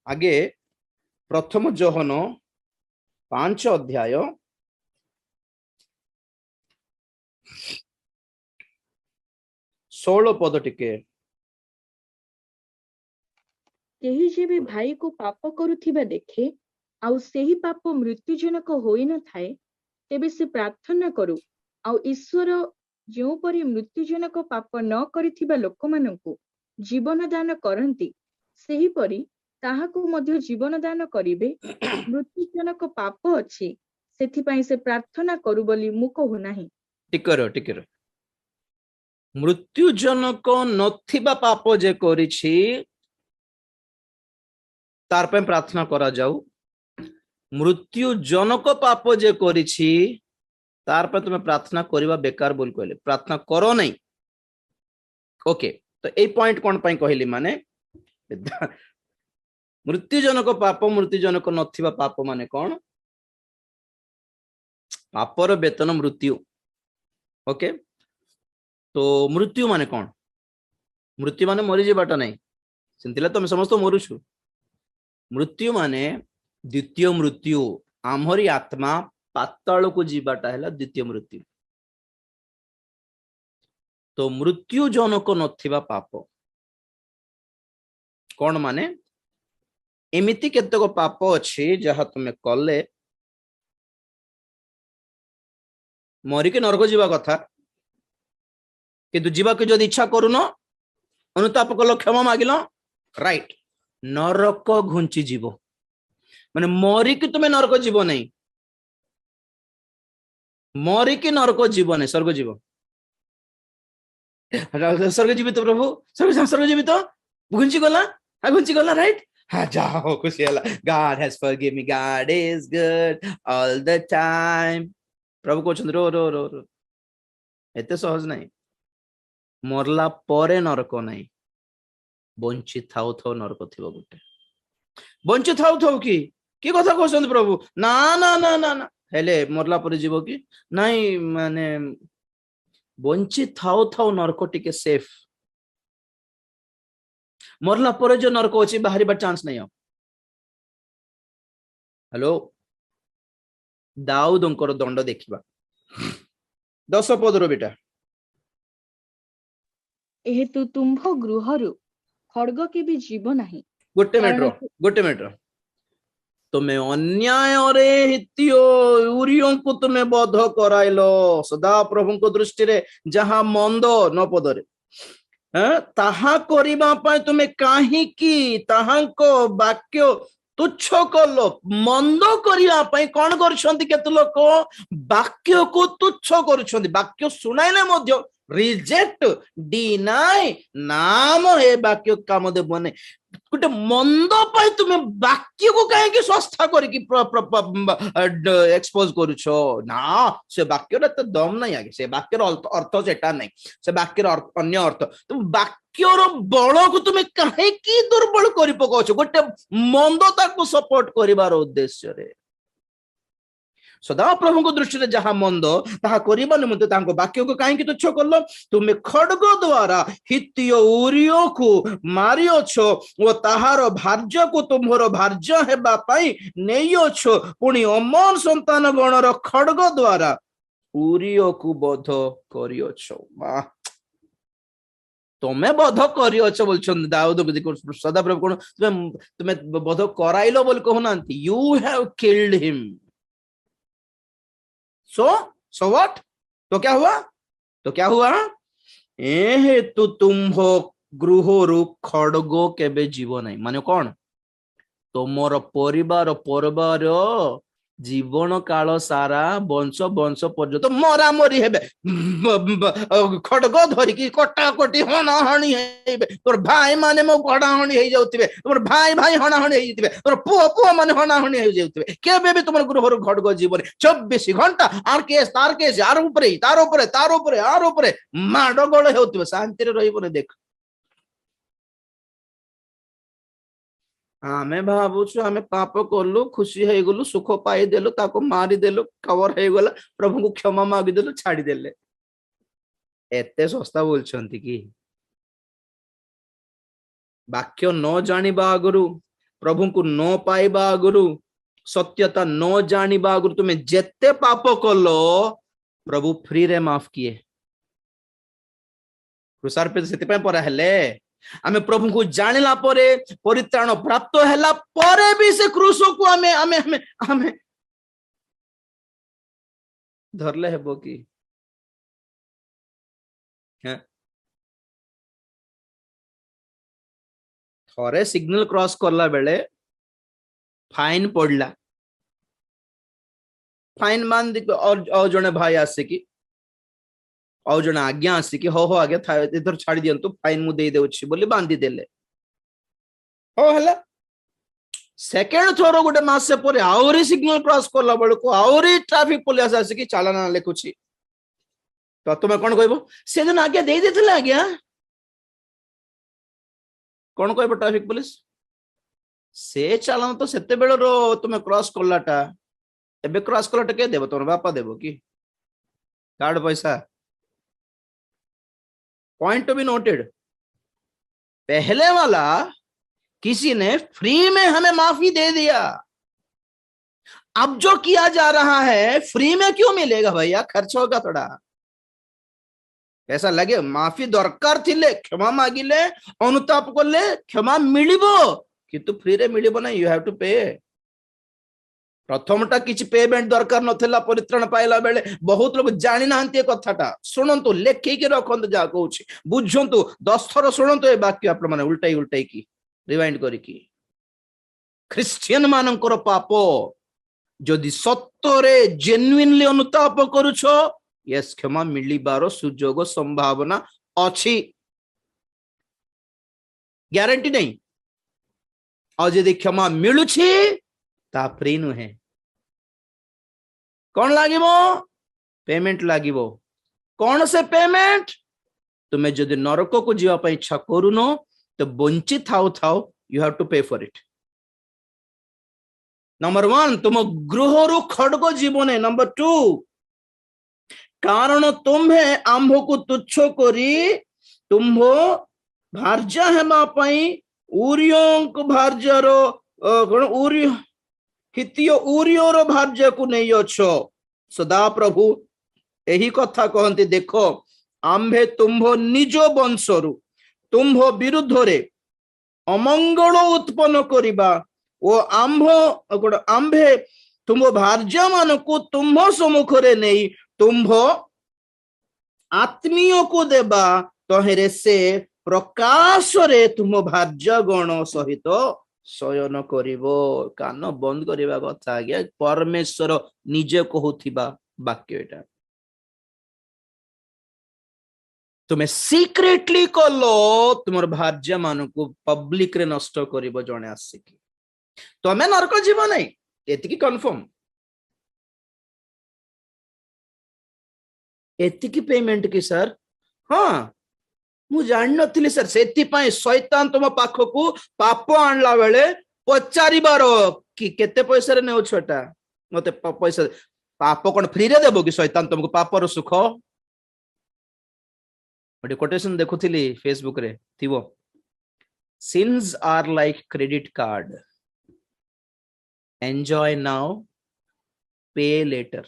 आगे प्रथम जोहन 5 अध्याय 16 पद टिके କେହି ଯେବେ ଭାଇକୁ ପାପ କରୁଥିବା ଦେଖେ ଆଉ ସେହି ପାପ ମୃତ୍ୟୁଜନକ ହୋଇନଥାଏ, ତେବେ ସେ ପ୍ରାର୍ଥନା କରୁ, ଆଉ ଈଶ୍ୱର ଯେଉଁପରି ମୃତ୍ୟୁଜନକ ପାପ ନ କରିଥିବା ଲୋକମାନଙ୍କୁ ଜୀବନ ଦାନ କରନ୍ତି, ସେହିପରି ତାହାକୁ ମଧ୍ୟ ଜୀବନ ଦାନ କରିବେ। ମୃତ୍ୟୁଜନକ ପାପ ଅଛି, ସେଥିପାଇଁ ସେ ପ୍ରାର୍ଥନା କରୁ ବୋଲି ମୁଁ କହୁନାହିଁ। टिकर मृत्युजनक नथिबा पाप जे करिछि तार पे प्रार्थना करा जाऊ। मृत्युजनक पाप जे करिछि तार पे तुम प्रार्थना करवा बेकार बोल कहले, प्रार्थना करो नहीं। ओके तो ए पॉइंट कोन पई कहली माने मृत्युजनक पाप मृत्युजनक नथिबा पाप माने कोन? पापर वेतन मृत्यु। ओके तो मृत्यु माने कोन? मृत्यु माने मरी जेबाटा नहीं, सेंतिला तुम समस्त मरुछु। मृत्यु माने द्वितीय मृत्यु, आमरी आत्मा पाताल को जीवाटा है द्वितीय मृत्यु। तो मृत्यु जनक नथिबा पाप कौन माने? एमिति केतक पाप अछि जहा तुमे कले मरिके नरक जीवा कथा, किंतु जीवा के जदि इच्छा करून अनुताप कल क्षमा मागिल राइट नरक घुंची जीव माने मरिकी तुम नरक जीव नहीं, मरिकी नरक जीव नहीं, स्वर्ग जीव। स्वर्ग जीवित प्रभु स्वर्ग जीवित घुंची गला राइट हाँ जाओ खुशी है। God has forgiven me, God is good all the time। प्रभु कहते रो रो रो रो एते सहज नहीं, मरला परे नरक नहीं, बंची थाउ थाउ नरक थिबो गुटे। बंची थाउ थाउ की कथा कहछन प्रभु? ना ना ना ना ना हेले मरला परे जीवो की नहीं, माने बंची थाउ थाउ नरक टिके सेफ। मरला परे जो नरक अछि बाहरी बा चांस नहीं। हेलो दाऊदंकर दंड देखिबा 10 पदरो बेटा। एहेतु तुम्भ गृहरु खड्ग केबे जीव नाही। गोटे मिनट तुम्हें अन्याय रे हित्यो उरियों को तुम्हें बध कराइलो। सदा प्रभु को दृष्टि रे जहां मंद 9 पदरे ताहा करिबा पय तुम्हें काहीकी ताहांको वाक्य तुच्छ कलो। मंद करिया पय कोन करछंती केते लोक वाक्य को तुच्छ करछंती, वाक्य सुनाइले मध्य रिजेक्ट डिनाई नाम हे वाक्य काम देबने। गोटे मंद पाई तुम वाक्य को कहीं स्वस्था करके एक्सपोज करुछ ना, से वाक्य तो दम नहीं आगे, से वाक्य अर्थ सेटा नहीं, से वाक्य अन्य अर्थ। तुम वाक्य ବାକ୍ୟର ବଳକୁ ତୁମେ କାହିଁକି ଦୁର୍ବଳ କରି ପକାଉଛ ଗୋଟେ ମନ୍ଦତାକୁ ସପୋର୍ଟ କରିବାର ଉଦ୍ଦେଶ୍ୟରେ। ସଦାପ୍ରଭୁଙ୍କ ଦୃଷ୍ଟିରେ ଯାହା ମନ୍ଦ ତାହା କରିବା ନିମନ୍ତେ ତାଙ୍କ ବାକ୍ୟକୁ କାହିଁକି ତୁଚ୍ଛ କଲ? ତୁମେ ଖଡ୍ଗ ଦ୍ୱାରା ହିତୀୟ ଉରିୟକୁ ମାରିଅଛ ଓ ତାହାର ଭାର୍ଯ୍ୟକୁ ତୁମର ଭାର୍ଯ୍ୟ ହେବା ପାଇଁ ନେଇଅଛ, ପୁଣି ଅମନ ସନ୍ତାନ ଗଣର ଖଡ୍ଗ ଦ୍ୱାରା ଉରିୟକୁ ବଧ କରିଅଛ। ତମେ ବଧ କରିଅଛ ବୋଲୁଛନ୍ତି ଦାଉଦକୁ। ସଦାପ୍ରଭୁ କଣ ତୁମେ ବଧ କରାଇଲ ବୋଲି କହୁନାହାନ୍ତି, you have killed him. So what? तो क्या हुआ? हेतु तुम्भ गृहरु खड़गो केबे जीव नहीं। माने कौन? तुमर परिवार जीवन काल सारा वंश पर्यंत मरा मरी हेबे, खड़ग धरिकी कटाकटी हणाहणी हेबे। तोर भाई माने मो हणाहणी हे जाउतिबे, तोर भाई हणाहणी हे जाउतिबे, तोर पुओ माने हणाहणी हे जाउतिबे। केबे भी तुमर गृहरु खड़ग जीवन 24 घंटा आर केस तार केस यार ऊपर तार ऊपर माड गळ हेउतिबे, शांति रे रहिबो ने। देख आमे भावुछु आमे पाप करलु, खुशी है गलु, सुख पाई देलु, ताको मारी देलु, कवर है गला, प्रभु को क्षमा मागी देलु, छाड़ी देले। एते सस्ता बोलछंती कि वाक्य न जानिबा आगरु, प्रभु को न पाइबा आगरु, सत्यता न जानिबा आगरु तुमे जेते पाप कलो प्रभु फ्री रे माफ किए। क्रूसार पे सेते पे परा हेले आमे प्रभु को जानिला परे, परित्राण प्राप्त हैला परे भी से क्रूस को आमे आमे आमे आमे धरले हेबो कि थरे सिग्नल क्रॉस करला बेले फाइन पड़ला, फाइन मान दी और जने भाई आसे कि और जने आज्ञा आसी कि हो आगे इधर छाड़ी दियंतु, फाइन मु दे देउछि बोली बांधी देले। हो हला सेकंड थोरो गोटे मासे परे आउरी सिग्नल क्रॉस करला बेलको आउरी ट्रैफिक पुलिस आसी कि चालाना लेखुछि। तो तुमे कोन कहबो से जन आज्ञा दे देथिला आज्ञा, कोन कहबो ट्रैफिक पुलिस से चालान तो सेते बेलरो तुमे क्रॉस करलाटा, एबे क्रॉस करलाटा के देबो? तोर बापा देबो कि कार्ड पैसा? पॉइंट टू बी नोटेड, पहले वाला किसी ने फ्री में हमें माफी दे दिया, अब जो किया जा रहा है फ्री में क्यों मिलेगा भैया? खर्च होगा थोड़ा, ऐसा लगे माफी दरकार थिले क्षमा मागिले अनुताप करले क्षमा मिलिबो, किंतु फ्री रे मिलिबो ना, यू हैव टू पे। प्रथमटा किछि पेमेंट दरकार नथिला परित्राण पाइला बेले बहुत लोग जानि नाहंती कथाटा। सुनंतु लेखिके रखंतु, जा कहूछि बुझंतु, 10 थर सुनंतु ए वाक्य आपण माने उल्टाई की रिवाइंड करिकी। ख्रिस्टियन मानकर पाप जदि सत्तरे जेन्युइनली अनुताप करूछो, यस क्षमा मिलिबार सुजोग संभावना अछि, ग्यारंटी नहीं। और यदि क्षमा मिलुछि ता फ्री नुहे, कौन लागिबो? पेमेंट लागिबो। कौन से पेमेंट? तुम्हें जदि नरक को जीवा पई इच्छा करूनो तो वंचित थाउ यू हैव टू पे फॉर इट। नंबर 1 तुम गृहरु खड्ग जीवने। नंबर 2 कारण तुम्हें आंभ को तुच्छ करी तुम्भ भार्या हेमा पई उरियोंक भार्यारो कोन उरियो हितीय उरियोर भार्या को नहीं अच्छो। सदा प्रभु यही कथा कहते, देखो आंभे तुम्भ निज वंशरु तुम्भ विरुद्ध रे अमंगल उत्पन्न करिबा ओ आंभे तुम्भ भार्या मान को तुम्भ सम्मुख रे नहीं तुम्भ आत्मीय को देबा तहेरे से प्रकाश रे तुम भार्या गण सहित शयन करिवो। कान बंद करिबा कथा आज्ञा, परमेश्वर निजे कहूथिबा वाक्य एटा। तुम्हें सीक्रेटली कलो तुमर भार्या मान को पब्लिक रे नष्ट करिवो जणे आसिकी, तमे नरक जीव नहीं, एतिकी कन्फर्म। एतिकी पेमेंट की सर, हाँ मु जान नथिली सर सेति पई शैतान तुम पाखकू पाप आणला बेले पचारिबार कि केते पैसा रे नेउ छटा मते पैसा पाप कोन फ्री रे देबो कि शैतान तुमको पापर सुख गोटे कोटेशन देखुथिली फेसबुक रे थिबो sins are like credit card enjoy now pay later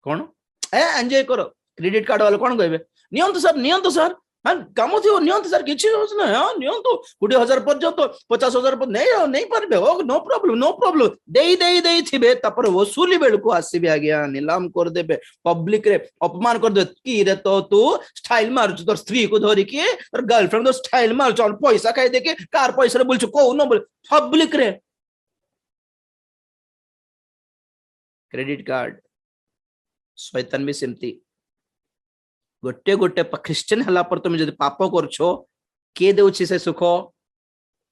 कौन एंजॉय करो क्रेडिट कार्ड वाले कौन कहबे नियंतु सर हाँ काम थी नियंतु सर किसी ना हाँ नियंतु 20,000 पर्यंत 50,000 नहीं पारे हो नो प्रॉब्लम दे थिबे तापर वसूली बेल को आसीबे आज्ञा नीलाम कर देबे पब्लिक रे अपमान कर दे की रे तो तू स्टाइल मार तोर स्त्री को धरि के तोर गर्लफ्रेंड तो स्टाइल मार चल पैसा खाई दे के कार पैसा रे बोलछु को न बोल पब्लिक रे क्रेडिट कार्ड शैतान भी सेमती गोटे गोटे क्रिश्चियन हला पर तुम जदि पाप करछो के देउछि से सुख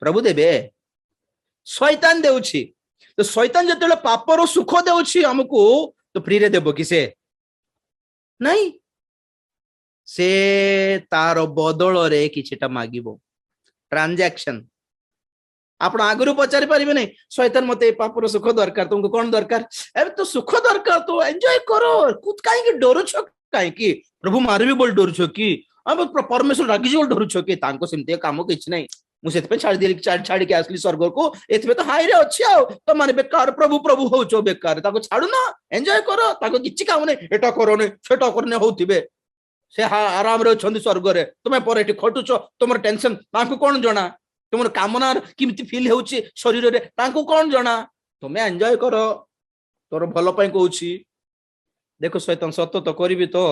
प्रभु देबे शैतान देउछि तो शैतान जतेले पापर सुख देउछि हमकु तो फ्री रे देबो कि से नहीं से तार बदल रे किछटा मागिबो ट्रांजैक्शन आपण आगुरु पचारि पारिबे नहीं शैतान मते पापर सुख दरकार तुमको कोन दरकार एबे तो सुख दरकार तो एंजॉय करो कुछ काहे के डरो छ काहे की प्रभु मारबी बोल डर छ कि अब परमेश्वर रागी बोल डर छ कि तांको सिमते काम किछ नहीं मु सेत पे छाड़ी के आसली स्वर्ग को एथबे तो हाई रे अछि आ तो माने बेकार प्रभु होचो बेकार ताको छाडू ना एंजॉय करो ताको किछ काम नहीं एटा करो नहीं सेटा करने होतिबे से आराम रे छंदी स्वर्ग रे तुमे पर एटी खटुचो तुमर टेंशन ताको कोन जणा तुमर कामना किमती फील होउची शरीर रे ताको कोन जणा तुमे एंजॉय करो तोर भलो पई कहूची देखो शैतान सत्य तो करबी तो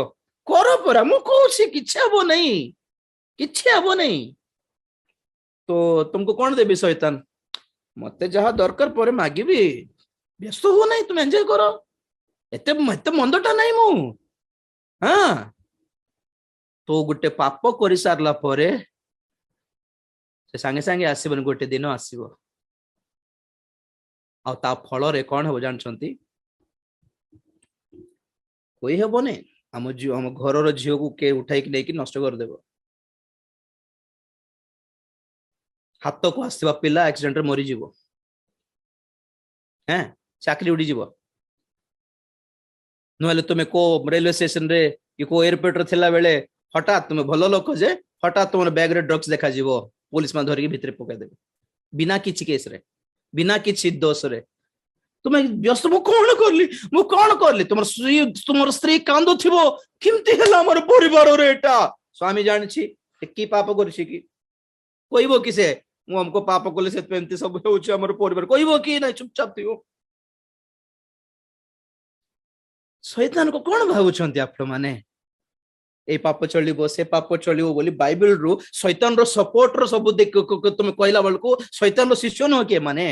करो परा मु कहूची किछ हबो नहीं तो तुमको कौन देबी शैतान मते जहा दरकार पर मागिबी व्यस्त हो नहीं तुम एंजॉय करो एते मंदटा नहीं मु हाँ तो गोटे पाप कर सारला परे से संगे आसीबन गोटे दिन आसीबो आ ता फल रे कौन हो जानछंती कोई हेबो नहीं हम घर झील को के उठाई नहीं नष्ट कर देबो हाथ को आसवा पिला एक्सीडेंट रे मरी जीवो हैं चाकरी उड़ी जीवो नहले तुम को रेलवे स्टेशन रे कि को एयरपोर्ट रे थिला बेले हठात तुम भलो लोक जे हठात तुम बैग रे ड्रग्स देखा जीवो पुलिस मा धरि के भितर पका देबे बिना किछि केस रे बिना किछि दोष रे तुम व्यस्त मु कौन करली तुम स्त्री कांदो थिबो किमती हला हमर परिवार रे एटा स्वामी जानछि की पाप करछि की कहबो कि से मु हमको पाप कले से एमती सब होछि हमर परिवार कहबो कि नहीं चुपचाप थिबो शैतान को कौन भाबुछंती आपण माने ए पाप चलिबो से पाप चलिबो बोली बाइबल रु शैतान रो सपोर्ट रो सब देख तुम कहला बेलको शैतान रो शिष्य न के माने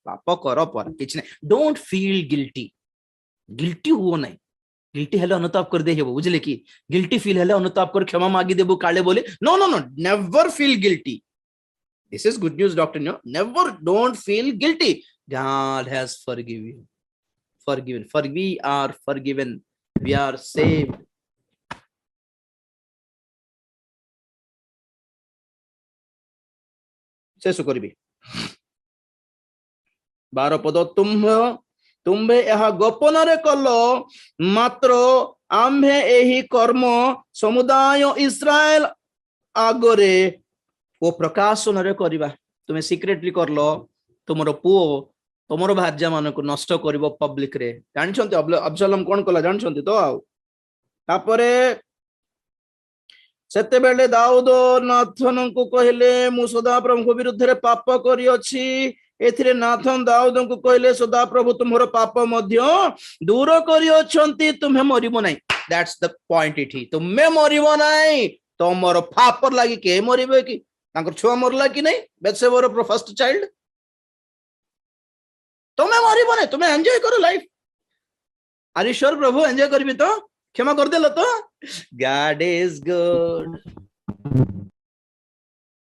पाप कर पर किछ नहीं डोंट फील गिल्टी हुओ नहीं गिल्टी हेले अनुताप कर दे हेबो बुझले कि गिल्टी फील हेले अनुताप कर क्षमा मागी देबो काले बोले no never feel guilty this is good news doctor no never don't feel guilty God has forgiven for we are forgiven we are saved शेष करबी 12 पद तुम्भे यह गोपन रे कल मात्र आम्भे एही कर्म समुदाय इस्राएल आगरे ओ प्रकाशन रे करबा तुमे सीक्रेटली करलो तुमरो पुओ तुमरो भार्या मान को नष्ट करबो पब्लिक रे जानछंती अब्सलोम कोन कला जानछंती तो आउ तापरे सेते बेले दाऊद नाथन को कहले मु सदा प्रभु विरुद्ध रे पाप करी अछि एथिरे नाथन दाऊद को कहले सदा प्रभु तुमरो पाप मध्य दूर करी अछंती तुमे मरिबो नाही दैट्स द पॉइंट इठी तुमे मरिबो नाही तुमरो पाप लागि के मरिबे कि तांकर छुआ मरला कि नहीं बेतसेबर फर्स्ट चाइल्ड तुमे मरिबो नाही तुमे एंजॉय करो लाइफ आर यू श्योर प्रभु एंजॉय करबी तो क्षमा कर देलो तो गॉड इज गुड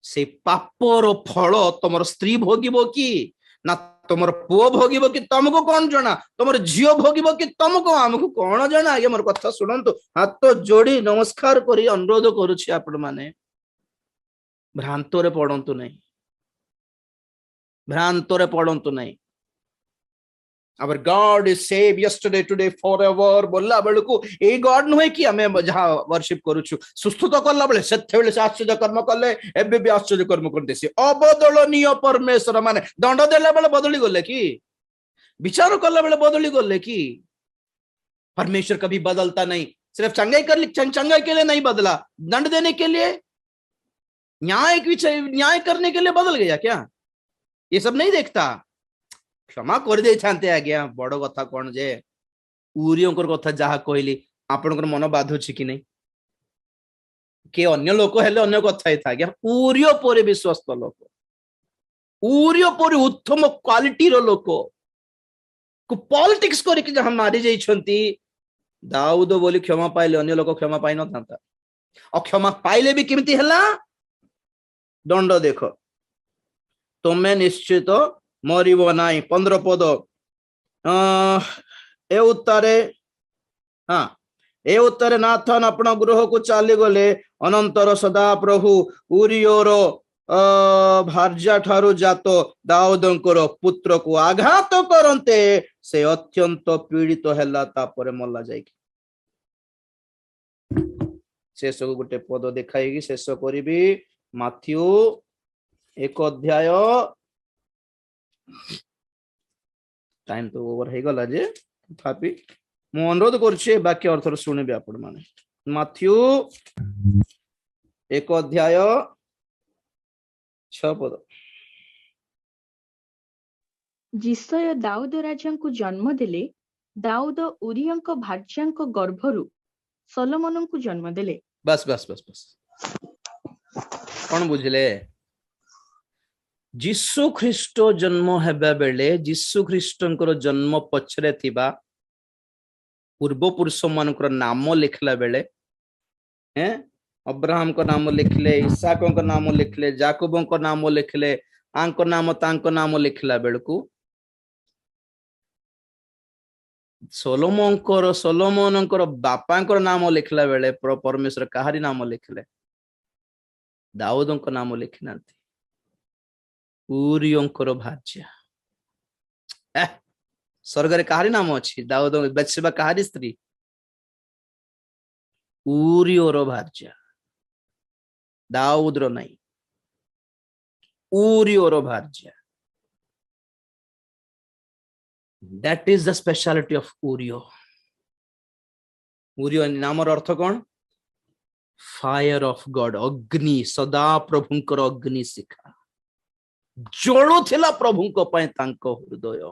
से पापर फल तुमर स्त्री भोगिबो कि ना तुम पुओ भोगिब कि तुमको कौन जना, तुम झील भोगिब कि तुमको आमको कौन जना। आगे मोर कथा शुणु, हाथ जोड़ी नमस्कार करी अनुरोध करुछि आपण माने भ्रांतरे पड़ंतु नहीं, भ्रांतरे पड़ंतु नहीं। Our God is same yesterday today forever बोलला बेलू ए गॉड नुहे कि आमे जहा वर्शिप करूछु सुस्तुत करला बेले सेते बेले आश्चर्य कर्म कले एबे भी आश्चर्य कर्म करते से अबदलनीय परमेश्वर माने दंड देला बेले बदली गले कि विचार करला बेले बदली गले कि परमेश्वर कभी बदलता नहीं, सिर्फ चंगाई के लिए नहीं बदला, दंड देने के लिए, न्याय करने के लिए बदल गया क्या? ये सब नहीं देखता। क्षमा कर दे छांते आज्ञा बड़ कथा कौन जे उरियों कथा जहा कहली आपनकर मन बाधुछि कि नहीं के अन्य लोक हेले अन्य कथा ही था आज्ञा उरियो परे विश्वस्त लोक, उरियो परे उत्तम क्वालिटी रो लोक को पॉलिटिक्स करके जहां मारी जाइछंती दाऊद बोली क्षमा पाइले अन्य लोक क्षमा पाइ न थांता, और क्षमा पाइले भी किमिति हला दंड देखो तुम्हें निश्चित मरिब नाई। 15 पद ए उत्तरे हाँ ए उत्तरे नाथन अपना गृह को चली गले अनंतर सदा प्रभु उरियोर भार्या ठारू जात दाऊदंकर पुत्र को आघात करते से अत्यंत पीड़ित हैला तापरे मल्ला जाइकी। शेष को गोटे पद देखाई शेष करी माथ्यू 1 अध्याय टाइम तो ओवर हो गला जे तथापि मु अनुरोध करछे बाकी अर्थ शुणिबे आपण माने। माथ्यू 1 अध्याय 6 पद। जिसय दाऊद राजा को जन्म देले, दाऊद उरियंक भार्यांक गर्भरु सलोमन को जन्म देले। बस बस बस बस कौन बुझले? जीशु ख्रीष्ट जन्म हेबा बेले जीशु ख्रीष्टंकर जन्म पछरे थिबा पूर्व पुरुष मानकर नाम लिखला बेले अब्राहम को नाम लिखले, इसहाक को नाम लिखले, जाकूब को नाम लिखले, आंको नाम तांको नाम लिखला बेलकू सोलोमनकर बापांकर नाम लिखला बेले परमेश्वर काहारी नाम लिखले? दाऊदंको नाम लिखि नांती, उरियोंकर भार्या। स्वर्ग रे काहारी नाम अछि? दाऊद बत्शेबा काहारी स्त्री? उरियोर भार्या, दाऊद रो नहीं, उरियोर भार्या। That is the speciality of Uriyo. Uriyo नामर अर्थ कौन? फायर ऑफ गॉड, अग्नि, सदा प्रभुंकर अग्नि शिखा जळु थिला प्रभुंको पय तांको हृदय।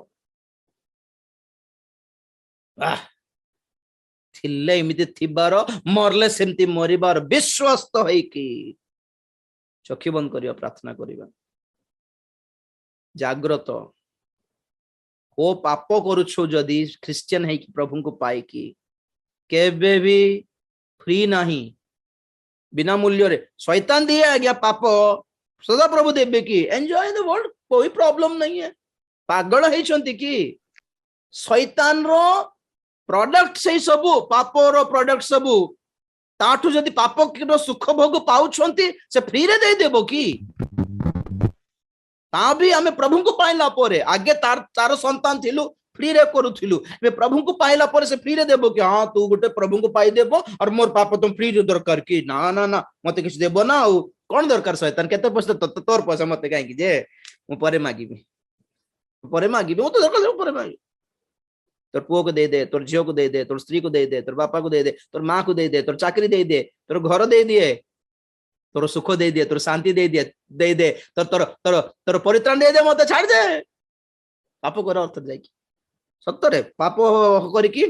थिले एमिति थिबार मरले सेमति मरिबार विश्वस्त होइकी चक्षु बंद करिया प्रार्थना करिबा। जाग्रत ओ पाप करुछु जदि ख्रिस्टियन है कि प्रभु को पाई कि केबे भी फ्री नहीं, बिना मूल्य रे शैतान दिए आज्ञा पाप सदा प्रभु देबे कि एंजॉय द वर्ल्ड, कोई प्रॉब्लम नहीं है। पागल है कि शैतान रो प्रोडक्ट से सबू पाप रो प्रोडक्ट सबू ताठू जदि पाप रो सुख भोग पाउछंती से फ्री रे दे देबो कि ता भी हमें प्रभु को पाइला परे आगे तार संतान थिलु फ्री रे करूथिलु मैं प्रभु को पाइला परे से फ्री रे देबो कि हां तू गोटे प्रभु को पाई देबो और मोर पाप तुम फ्री रे दरकार कि ना ना ना मते किछ देबो ना और कोन दरकार शैतान केते पैसा तोर पैसा मते काहे कि जे मु परे मागीबी मु तो दरकार परे मागी। तोर पुओ को दे, तोर झियो को दे, तोर स्त्री को दे, तोर बापा को दे, तोर मां को दे, तोर चाकरी दे, तोर घर दे दिए, तोर सुख दे दिए, तोर शांति दे दे, तोर तोर तोर तोर परित्राण दे दे, मत छाड़ दे। पाप कर अर्थ जाई सत्तरे पाप करिकी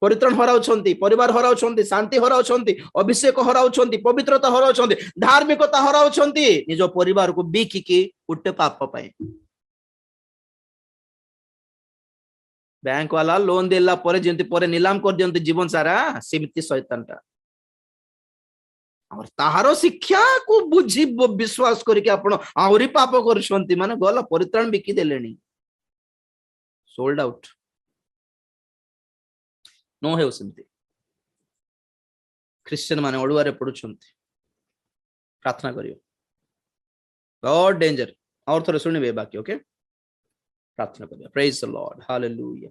परित्राण हराउछंती, परिवार हराउछंती, शांति हराउछंती, अभिषेक हराउछंती, पवित्रता हराउछंती, धार्मिकता हराउछंती निज परिवार को बिकिकी उठे पाप पाए। बैंक वाला लोन देला परे जेंति परे नीलाम कर दियंती जीवन सारा सेमिति शैतानटा और ताहारो शिक्षा को बुझी विश्वास करके आपण आहुरी पाप करछंती माने गला परित्राण बिकी देलेनी। सोल्ड आउट नो हेउ सेमती क्रिश्चियन माने ओडुआरे पडुछंती प्रार्थना करियो गॉड डेंजर और थोड़े सुनिबे बाकी ओके प्रार्थना करियो praise the Lord hallelujah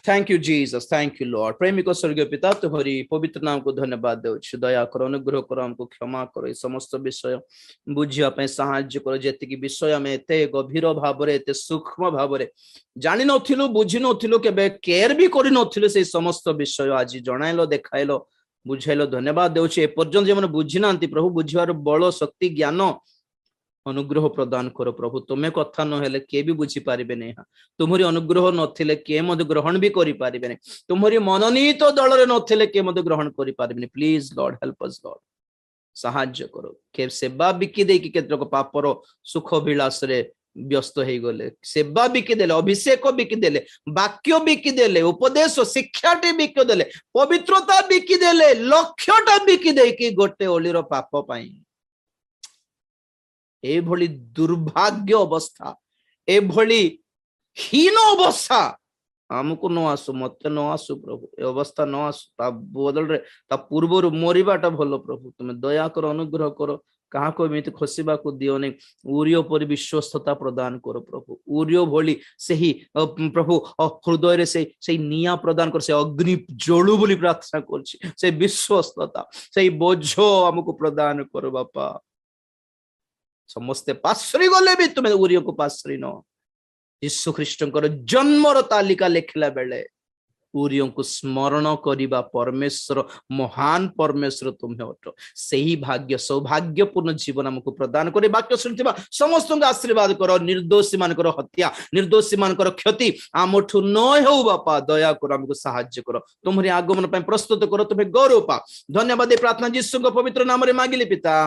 thank you Jesus thank you Lord प्रेमिक स्वर्गीय पिता तुम्हारी पवित्र नाम को धन्यवाद देउछि दया करो अनुग्रह करो हमको क्षमा करो ए समस्त विषय बुझिया पे सहाय्य करो जेति की विषय में एते गभीर भाबरे एते सूक्ष्म भाबरे जानि नथिलु बुझि नथिलु केबे केयर भी करि नथिलु से समस्त विषय आज जणाइलो देखाइलो बुझाइलो धन्यवाद देउछि ए पर्यंत जे माने बुझि नांती प्रभु बुझिवार बल शक्ति ज्ञान अनुग्रह प्रदान करो प्रभु तुम्हें कथा न हेले के भी बुझी पारिबे नहीं तुम्हारी अनुग्रह नथिले के मध्य ग्रहण भी करि पारिबे नहीं तुम्हारी मननीत दल रे नथिले के मध्य ग्रहण करि पारिबे नहीं please Lord help us Lord सहाय्य करो के सेवा बिकी दे कि केतक पापर सुख विलास रे व्यस्त हे गले सेवा बिकी देले अभिषेक बिकी देले वाक्य बिकी देले उपदेश शिक्षाटी बिकी देले पवित्रता बिकी देले लक्ष्यटा बिकी दे कि गोटे ओलीर पाप पाई एभली दुर्भाग्य अवस्था एभली हीन अवस्था हमको न आसु मत न आसु प्रभु ए अवस्था न आसु ता बदल रे ता पूर्व मरिबाटा भलो प्रभु तुम दया कर अनुग्रह करो कहा को एमिति खसिबा को दियो नै उरियो पर विश्वस्तता प्रदान करो प्रभु उरियो भली सही प्रभु हृदय रे से निया प्रदान कर से अग्नि जळु बोली प्रार्थना करछि से विश्वस्तता से बोझ हमको प्रदान करो बापा समस्ते पासरी गले भी तुम्हें उरियो को पासरी न यीशु ख्रीष्टंकर जन्मर तालिका लेखिला बेले उरियो को स्मरण करिबा परमेश्वर महान परमेश्वर तुम्हें अट सही भाग्य सौभाग्यपूर्ण जीवन हमको प्रदान करे वाक्य सुनथिबा समस्त को आशीर्वाद करो निर्दोषी मानकर हत्या निर्दोषी मानकर क्षति आमठु न हेउ बापा दया करो हमको सहाय्य करो तुम्हारी आगमन पे प्रस्तुत करो तुम्हें गौरव पा धन्यवाद प्रार्थना यीशु को पवित्र नाम रे मांगिली पिता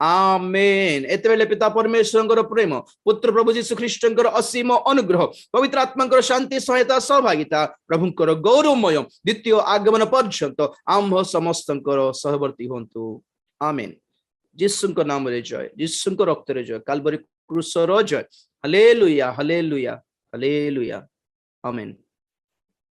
आमेन एते बेले पिता परमेश्वर प्रेम पुत्र प्रभु यीशु ख्रीष्टंकर असीम अनुग्रह पवित्र आत्मा शांति सहायता सहभागिता प्रभुंकर गौरवमय द्वितीय आगमन पर्यंत आम्भ समस्त सहवर्ती होंतु आमेन यीशु नाम रे जय यीशु रक्त रे जय काल्वरी क्रूस रो जय हालेलुया हालेलुया हालेलुया आमेन।